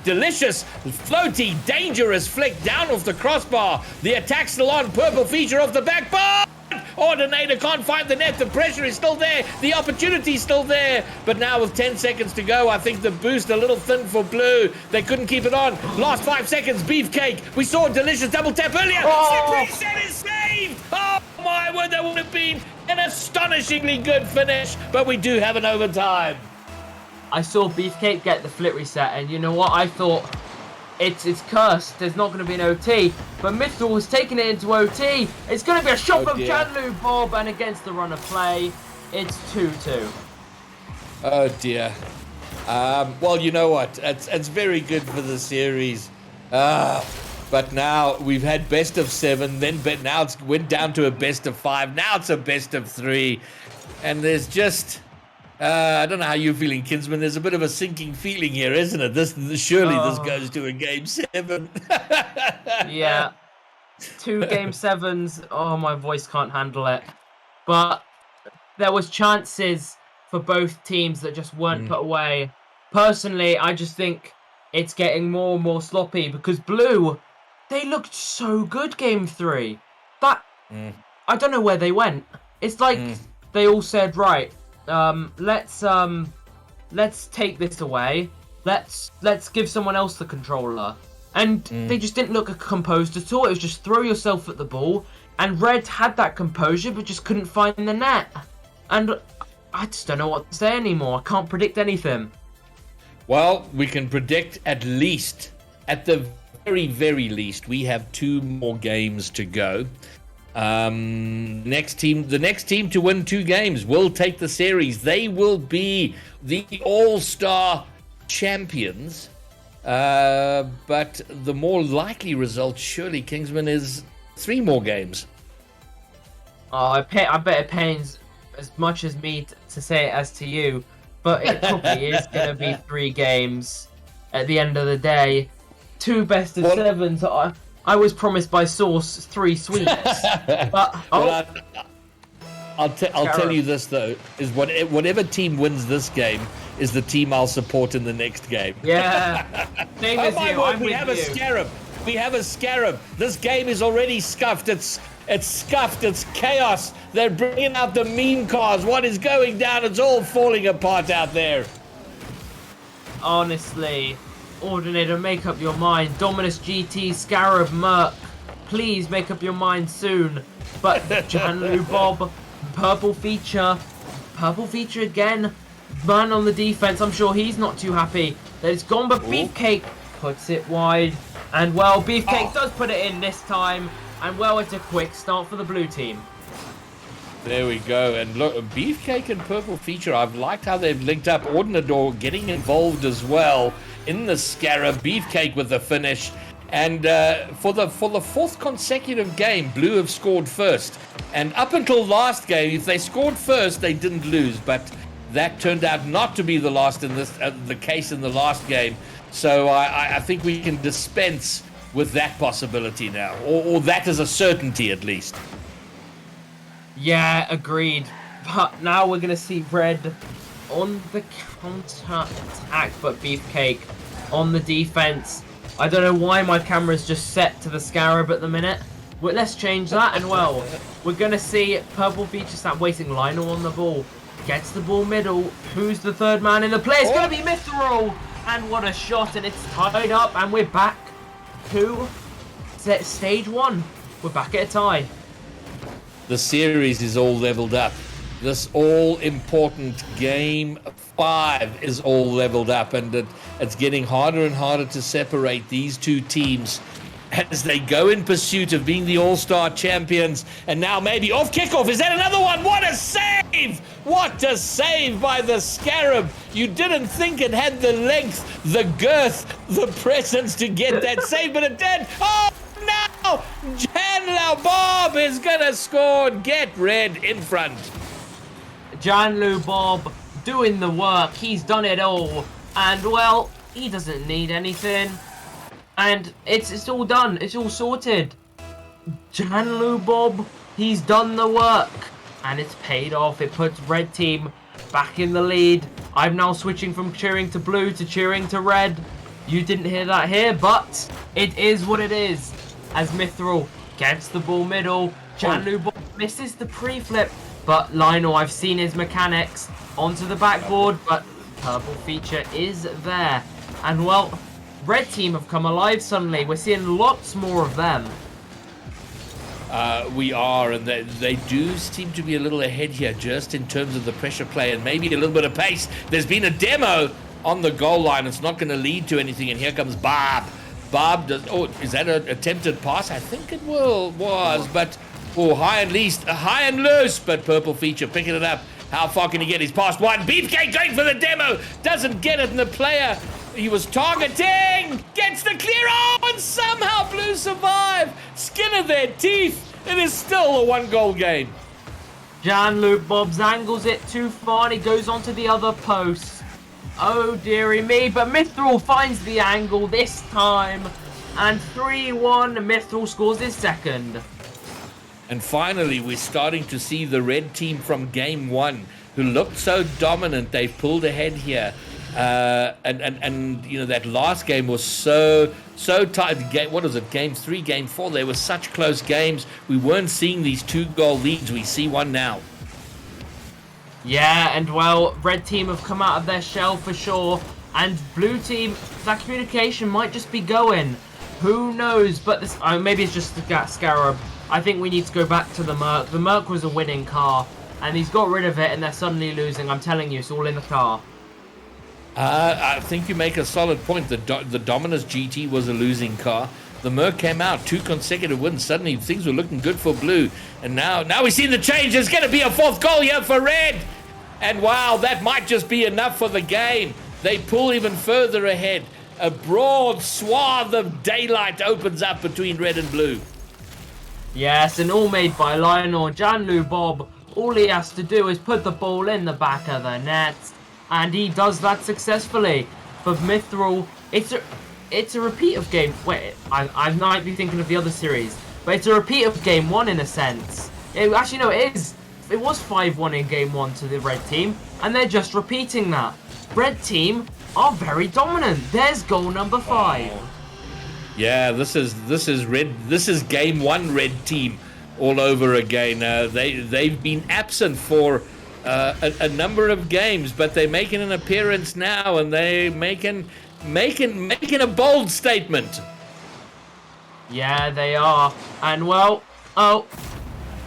Delicious, floaty, dangerous flick down off the crossbar. The attack still on. Purple feature off the backboard. Ordinator can't find the net. The pressure is still there. The opportunity is still there. But now with 10 seconds to go, I think the boost a little thin for blue. They couldn't keep it on. Last 5 seconds, Beefcake. We saw a delicious double tap earlier. Slippery set is saved. Oh my word, that would have been an astonishingly good finish. But we do have an overtime. I saw Beefcake get the flit reset, and you know what? I thought it's cursed. There's not going to be an OT, but Mithril was taking it into OT. It's going to be a shot from Janlu Bob, and against the run of play, it's 2-2. Oh dear. Well, you know what? It's very good for the series. But now we've had best of 7, now it's went down to a best of 5. Now it's a best of 3, and there's just. I don't know how you're feeling, Kinsman. There's a bit of a sinking feeling here, isn't it? This goes to a game 7. Yeah. 2 game 7s. Oh, my voice can't handle it. But there was chances for both teams that just weren't put away. Personally, I just think it's getting more and more sloppy because blue, they looked so good game 3. But I don't know where they went. It's like they all said, right, let's take this away. Let's give someone else the controller. And they just didn't look composed at all. It was just throw yourself at the ball. And Red had that composure, but just couldn't find the net. And I just don't know what to say anymore. I can't predict anything. Well, we can predict at the very, very least, we have 2 more games to go. The next team to win 2 games will take the series. They will be the all-star champions. But the more likely result, surely, Kingsman, is 3 more games. Oh, I bet it pains as much as me to say it as to you, but it probably is going to be 3 games at the end of the day. 2 best of 7s. I was promised by Source 3 sweeps. But, I'll tell you this, though, is whatever team wins this game is the team I'll support in the next game. Yeah. Same as my you. word, I'm we with have you. a scarab. We have a scarab. This game is already scuffed. It's scuffed. It's chaos. They're bringing out the meme cars. What is going down? It's all falling apart out there. Honestly, Ordinator, make up your mind. Dominus GT, Scarab, Merc, please make up your mind soon. But Janlu Bob, purple feature again. Man on the defense, I'm sure he's not too happy that it's gone, but Beefcake puts it wide. And well, Beefcake does put it in this time. And well, it's a quick start for the blue team. There we go. And look, Beefcake and Purple Feature, I've liked how they've linked up. Ordinador getting involved as well in the Scarab. Beefcake with the finish. And for the 4th consecutive game, Blue have scored first. And up until last game, if they scored first, they didn't lose. But that turned out not to be the case in the last game. So I think we can dispense with that possibility now, or that is a certainty at least. Yeah, agreed. But now we're going to see Red on the counter-attack, but Beefcake on the defense. I don't know why my camera's just set to the Scarab at the minute. But let's change that, and well, we're going to see Purple Feature start waiting. Lionel on the ball. Gets the ball middle. Who's the 3rd man in the play? It's going to be Mithril! And what a shot, and it's tied up, and we're back to stage 1. We're back at a tie. The series is all leveled up. This all-important game 5 is all leveled up, and it's getting harder and harder to separate these 2 teams. as they go in pursuit of being the All-Star champions. And now maybe off kickoff. Is that another one? What a save! What a save by the Scarab. You didn't think it had the length, the girth, the presence to get that save, but it did. Oh, no! Janlu Bob is going to score. Get red in front. Janlu Bob doing the work. He's done it all. And, well, he doesn't need anything. And it's all done. It's all sorted. Janlu Bob, he's done the work. And it's paid off. It puts red team back in the lead. I'm now switching from cheering to blue to cheering to red. You didn't hear that here, but it is what it is. As Mithril gets the ball middle. Janlu Bob misses the pre-flip. But Lionel, I've seen his mechanics onto the backboard. But purple feature is there. And, well, red team have come alive suddenly. We're seeing lots more of them. We are, and they do seem to be a little ahead here just in terms of the pressure play and maybe a little bit of pace. There's been a demo on the goal line. It's not going to lead to anything, and here comes Barb. Barb does... Oh, is that an attempted pass? I think it was, but... Oh, high and loose, but purple feature picking it up. How far can he get? He's past one. Beefcake going for the demo. Doesn't get it, and the player he was targeting gets the clear. Oh, and somehow Blue survive. Skin of their teeth. It is still a one-goal game. Janlu Bobs angles it too far and he goes onto the other post. Oh dearie me, but Mithril finds the angle this time. And 3-1, Mithril scores his second. And finally, we're starting to see the red team from game one, who looked so dominant. They've pulled ahead here. And you know, that last game was so tight. What is it? Game 3, game 4. They were such close games. We weren't seeing these 2-goal leads. We see one now. Yeah, and well, red team have come out of their shell for sure. And blue team, that communication might just be going. Who knows? But this, maybe it's just the Scarab. I think we need to go back to the Merc. The Merc was a winning car, and he's got rid of it, and they're suddenly losing. I'm telling you, it's all in the car. I think you make a solid point. The Dominus GT was a losing car. The Merc came out 2 consecutive wins. Suddenly things were looking good for blue, and now we see the change. There's going to be a 4th goal here for red, and wow, that might just be enough for the game. They pull even further ahead. A broad swath of daylight opens up between red and blue. Yes, and all made by Lionel. Janlu Bob, all he has to do is put the ball in the back of the net, and he does that successfully. For Mithril, it's a repeat of game... Wait, I might be thinking of the other series, but it's a repeat of game 1 in a sense. Actually, no, it is. It was 5-1 in game 1 to the red team, and they're just repeating that. Red team are very dominant. There's goal number 5. Wow. Yeah, this is red. This is game 1 red team all over again. They've been absent for a number of games, but they're making an appearance now, and they're making a bold statement. Yeah, they are. And well,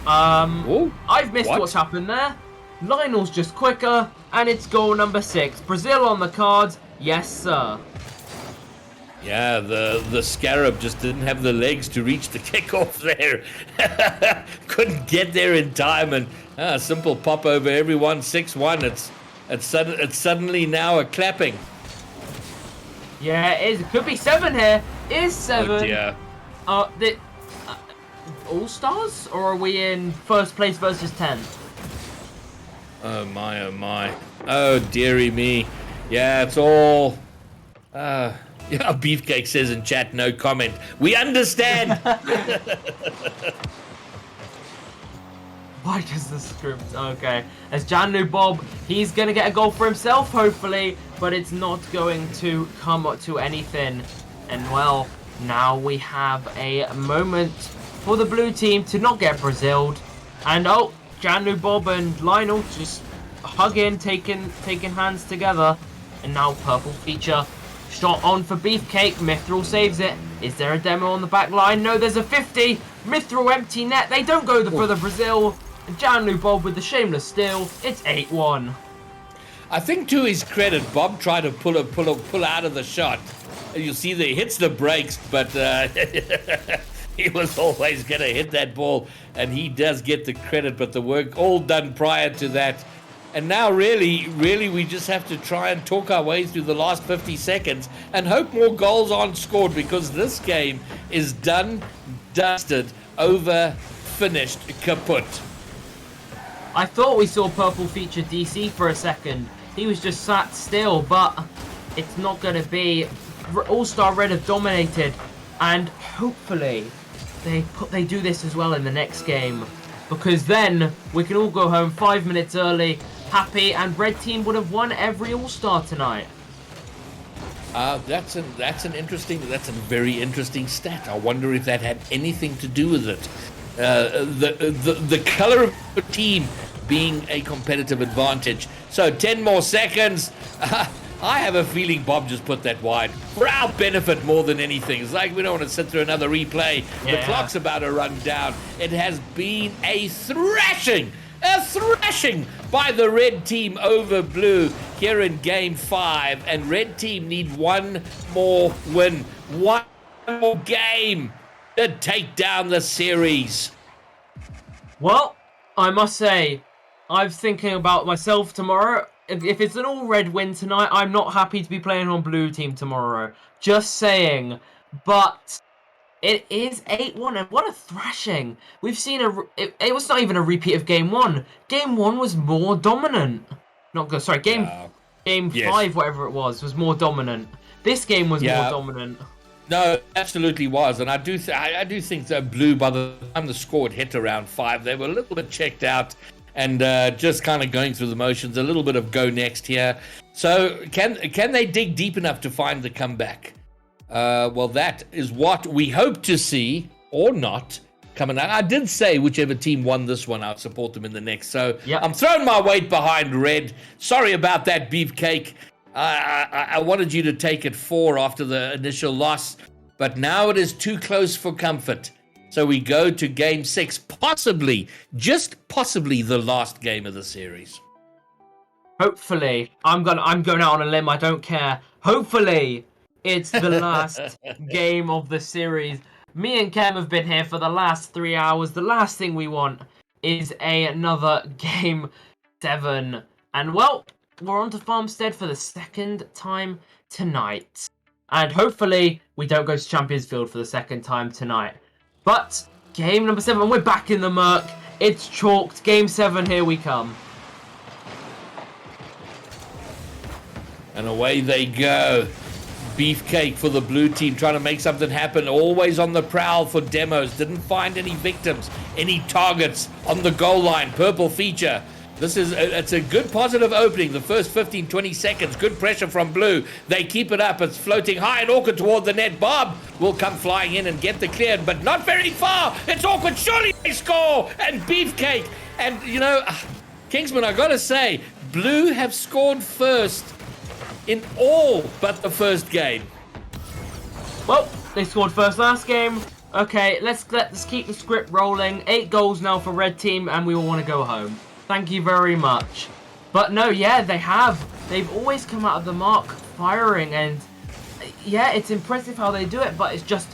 I've missed what's happened there. Lionel's just quicker, and it's goal number 6. Brazil on the cards, yes sir. Yeah, the Scarab just didn't have the legs to reach the kickoff there. Couldn't get there in time, and a simple pop over everyone. 6-1. It's suddenly now a clapping. Yeah, it is. It could be 7 here. It is 7. Oh dear. All stars, or are we in first place versus 10th? Oh my, oh my. Oh dearie me. Yeah, it's all. Yeah, Beefcake says in chat, no comment. We understand. Why does the script? Okay. As Janlu Bob, he's going to get a goal for himself, hopefully, but it's not going to come to anything. And, well, now we have a moment for the blue team to not get Braziled. And, Janlu Bob and Lionel just hugging, taking hands together. And now purple feature. Shot on for Beefcake. Mithril saves it. Is there a demo on the back line? No, there's a 50. Mithril empty net. They don't go for the Brazil. And Janlu Bob with the shameless steal. It's 8-1. I think to his credit, Bob tried to pull out of the shot. you'll see that he hits the brakes, but he was always going to hit that ball, and he does get the credit, but the work all done prior to that. And now really, we just have to try and talk our way through the last 50 seconds and hope more goals aren't scored, because this game is done, dusted, over, finished, kaput. I thought we saw Purple feature DC for a second. He was just sat still, but it's not going to be. All-Star Red have dominated, and hopefully they do this as well in the next game, because then we can all go home 5 minutes early, happy, and Red Team would have won every All-Star tonight. That's a very interesting stat. I wonder if that had anything to do with it. The color of the team being a competitive advantage. So 10 more seconds. I have a feeling Bob just put that wide for our benefit more than anything. It's like we don't want to sit through another replay. Yeah. The clock's about to run down. It has been a thrashing by the red team over blue here in game 5. And red team need one more win, one more game to take down the series. Well, I must say, I'm thinking about myself tomorrow. If it's an all-red win tonight, I'm not happy to be playing on blue team tomorrow. Just saying. But it is 8-1, and what a thrashing. We've seen it was not even a repeat of game 1. Game 1 was more dominant. Game 5, whatever it was more dominant. This game was more dominant. No, absolutely was, and I do think that blue, by the time the score had hit around 5, they were a little bit checked out and just kind of going through the motions. A little bit of go next here. So can they dig deep enough to find the comeback? Well, that is what we hope to see, or not, coming out. I did say whichever team won this one, I'd support them in the next. So I'm throwing my weight behind red. Sorry about that, Beefcake. I wanted you to take it 4 after the initial loss, but now it is too close for comfort. So we go to game 6, possibly, just possibly the last game of the series. Hopefully, I'm going out on a limb. I don't care. Hopefully, it's the last game of the series. Me and Cam have been here for the last 3 hours. The last thing we want is another game 7. And well, we're on to Farmstead for the second time tonight. And hopefully, we don't go to Champions Field for the second time tonight. But game number 7, we're back in the murk. It's chalked. Game 7, here we come. And away they go. Beefcake for the blue team, trying to make something happen. Always on the prowl for demos. Didn't find any victims, any targets on the goal line. Purple feature. It's a good positive opening. The first 15, 20 seconds. Good pressure from blue. They keep it up. It's floating high and awkward toward the net. Bob will come flying in and get the clear, but not very far. It's awkward. Surely they score. And Beefcake. And, Kingsman, I got to say, blue have scored first in all but the first game. Well, they scored first last game. Okay, let's keep the script rolling. 8 goals now for red team, and we all want to go home. Thank you very much. But no, yeah, they have. They've always come out of the mark firing, and yeah, it's impressive how they do it, but it's just,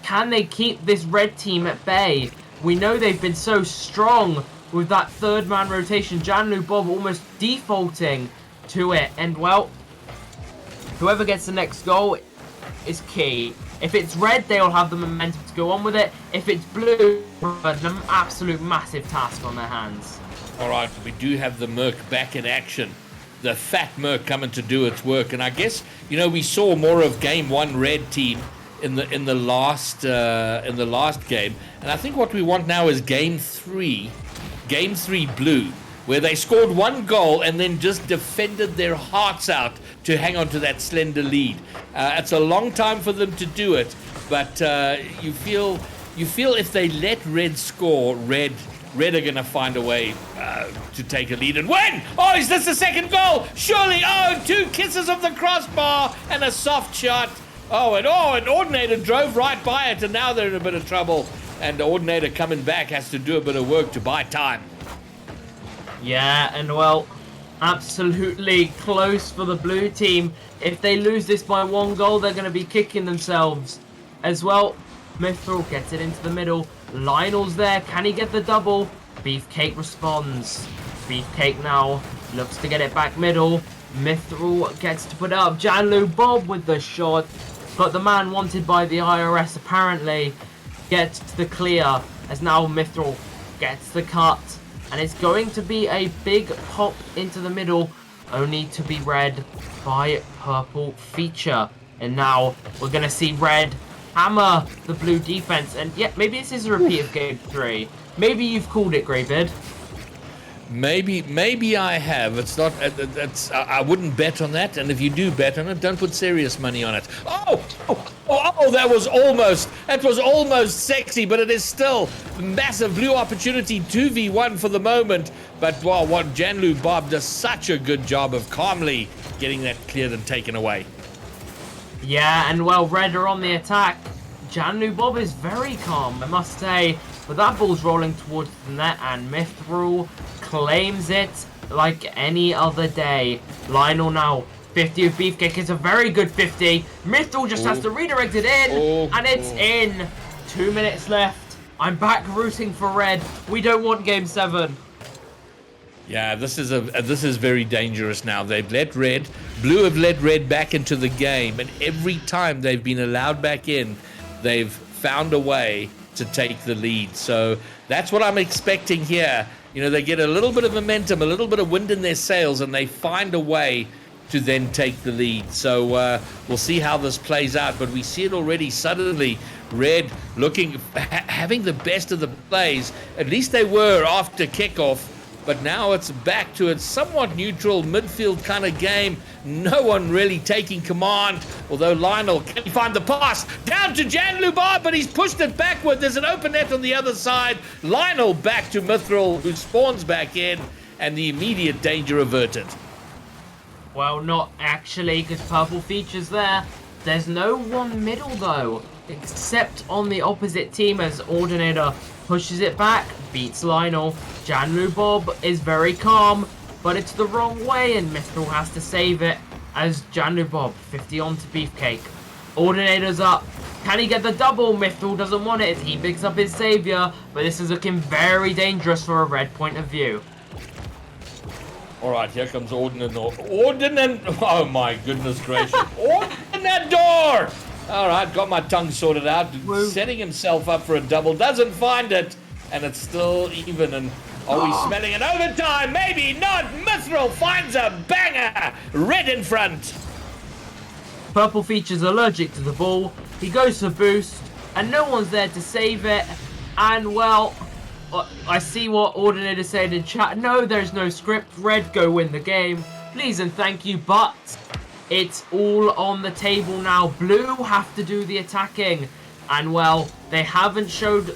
can they keep this red team at bay? We know they've been so strong with that third man rotation. Janlu Bob almost defaulting to it, and well, whoever gets the next goal is key. If it's red, they'll have the momentum to go on with it. If it's blue, an absolute massive task on their hands. All right, we do have the Merc back in action. The fat Merc coming to do its work. And I guess, we saw more of game 1 red team in the last game. And I think what we want now is game 3 blue, where they scored 1 goal and then just defended their hearts out to hang on to that slender lead. It's a long time for them to do it, but you feel if they let red score, red are going to find a way to take a lead and win. Oh, is this the second goal? Surely. Oh, 2 kisses of the crossbar and a soft shot. And Ordinator drove right by it, and now they're in a bit of trouble. And the Ordinator coming back has to do a bit of work to buy time. Yeah, and well, Absolutely close for the blue team. If they lose this by 1 goal, they're going to be kicking themselves as well. Mithril gets it into the middle. Lionel's there. Can he get the double? Beefcake responds. Beefcake now looks to get it back middle. Mithril gets to put it up. Janlu Bob with the shot. But the man wanted by the IRS apparently gets the clear as now Mithril gets the cut. And it's going to be a big pop into the middle, only to be read by Purple Feature. And now we're going to see Red hammer the blue defense. And yeah, maybe this is a repeat of Game 3. Maybe you've called it, Greybeard. Maybe I have. It's not. I wouldn't bet on that. And if you do bet on it, don't put serious money on it. That was almost sexy, but it is still massive blue opportunity 2v1 for the moment. But wow, what Janlu Bob does such a good job of calmly getting that cleared and taken away. Yeah, and well, Red are on the attack. Janlu Bob is very calm, I must say. But that ball's rolling towards the net, and Mithril claims it like any other day. Lionel now, 50 of Beefcake is a very good 50. Mithril just has to redirect it in, and it's in. 2 minutes left. I'm back rooting for Red. We don't want Game 7. Yeah, this is very dangerous now. They've let Blue have let Red back into the game, and every time they've been allowed back in, they've found a way to take the lead. So that's what I'm expecting here. You know, they get a little bit of momentum, a little bit of wind in their sails, and they find a way to then take the lead. So we'll see how this plays out, but we see it already. Suddenly Red having the best of the plays. At least they were after kickoff, but now it's back to a somewhat neutral midfield kind of game. No one really taking command, although Lionel can find the pass down to Janlu Bob, but he's pushed it backward. There's an open net on the other side. Lionel back to Mithril, who spawns back in, and the immediate danger averted. Well, not actually, because Purple Feature's there. There's no one middle, though, except on the opposite team as Ordinator pushes it back, beats Lionel. Janlu Bob is very calm, but it's the wrong way, and Mithril has to save it as Janlu Bob 50 on to Beefcake. Ordinator's up. Can he get the double? Mithril doesn't want it. He picks up his savior, but this is looking very dangerous for a Red point of view. All right, here comes Ordinate. Oh my goodness gracious. Ordinador! All right, got my tongue sorted out. Woo. Setting himself up for a double. Doesn't find it. And it's still even. And are we smelling an overtime? Maybe not. Mithril finds a banger. Red in front. Purple Feature's allergic to the ball. He goes for boost, and no one's there to save it. And well, I see what Ordinator said in chat. No, there's no script. Red go win the game. Please and thank you, but it's all on the table now. Blue have to do the attacking. And well, they've showed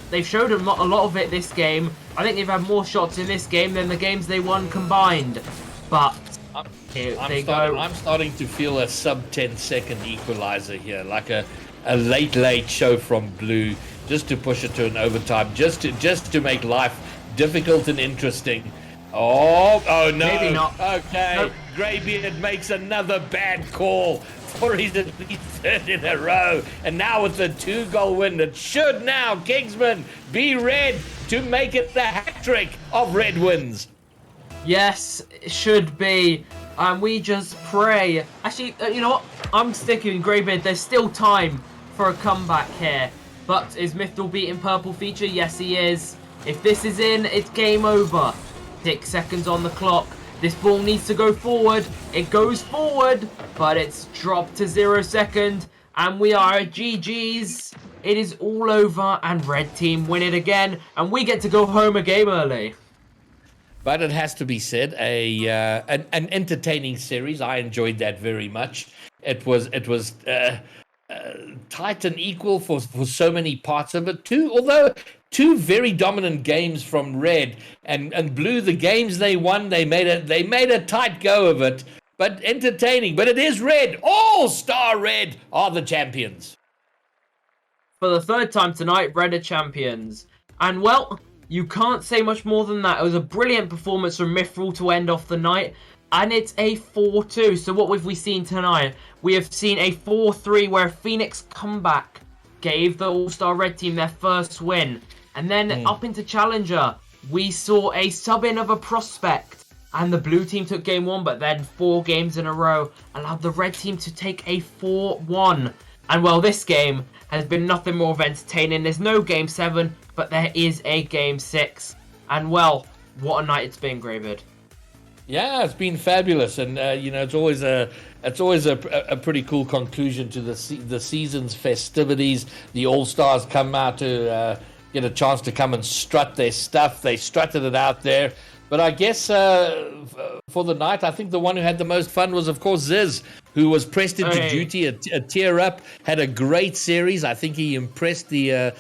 a lot of it this game. I think they've had more shots in this game than the games they won combined. But I'm starting to feel a sub 10-second equalizer here, like a late show from Blue, just to push it to an overtime, just to make life difficult and interesting. Oh no! Maybe not. Okay, nope. Greybeard makes another bad call for his at least third in a row, and now with the 2-goal win, it should now Kingsman be Red to make it the hat trick of Red wins. Yes, it should be. And we just pray. Actually, you know what? I'm sticking with Greybeard. There's still time for a comeback here. But is Mithril beating Purple Feature? Yes, he is. If this is in, it's game over. 6 seconds on the clock. This ball needs to go forward. It goes forward, but it's dropped to 0 second. And we are at GG's. It is all over, and Red Team win it again. And we get to go home a game early. But it has to be said, an entertaining series. I enjoyed that very much. It was tight and equal for so many parts of it too. Although two very dominant games from Red and Blue, the games they won, they made a tight go of it. But entertaining. But it is Red. All-Star Red are the champions. For the third time tonight, Red are champions. And well, you can't say much more than that. It was a brilliant performance from Mithril to end off the night. and it's a 4-2. So what have we seen tonight? We have seen a 4-3 where Phoenix comeback gave the All-Star Red team their first win. And then up into Challenger, we saw a sub-in of a prospect. And the blue team took game 1, but then 4 games in a row allowed the red team to take a 4-1. And well, this game has been nothing more of entertaining. There's no game 7, but there is a game 6. And well, what a night it's been, Greybeard. Yeah, it's been fabulous, and it's always a pretty cool conclusion to the season's festivities. The All Stars come out to get a chance to come and strut their stuff. They strutted it out there. But I guess for the night, I think the one who had the most fun was, of course, Ziz, who was pressed into duty, a tier up, had a great series. I think he impressed the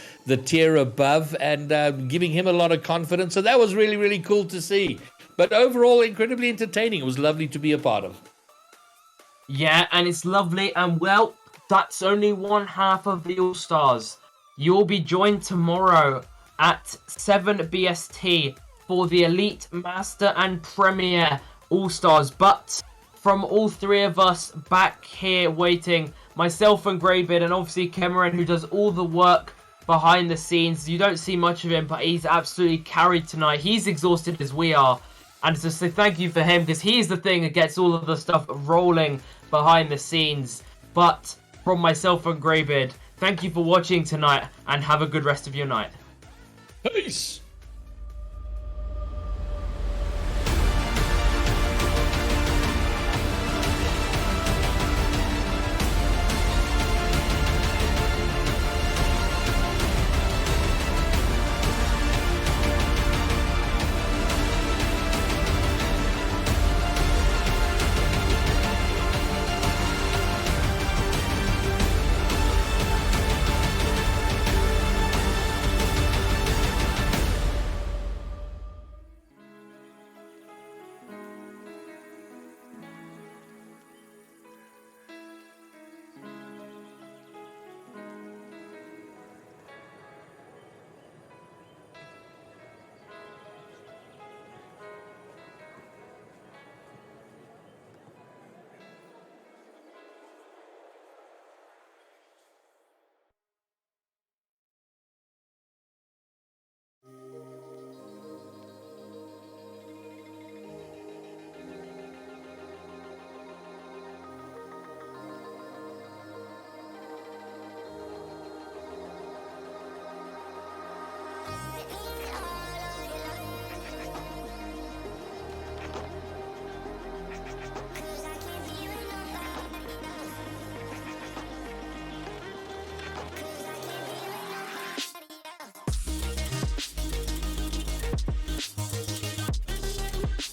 tier above and giving him a lot of confidence. So that was really, really cool to see. But overall, incredibly entertaining. It was lovely to be a part of. Yeah, and it's lovely. And well, that's only one half of the All-Stars. You'll be joined tomorrow at 7 BST for the Elite, Master and Premier All-Stars. But from all three of us back here waiting, myself and Greybeard, and obviously Cameron, who does all the work behind the scenes. You don't see much of him, but he's absolutely carried tonight. He's exhausted as we are. And to say thank you for him, because he's the thing that gets all of the stuff rolling behind the scenes. But from myself and Greybeard, thank you for watching tonight, and have a good rest of your night. Peace!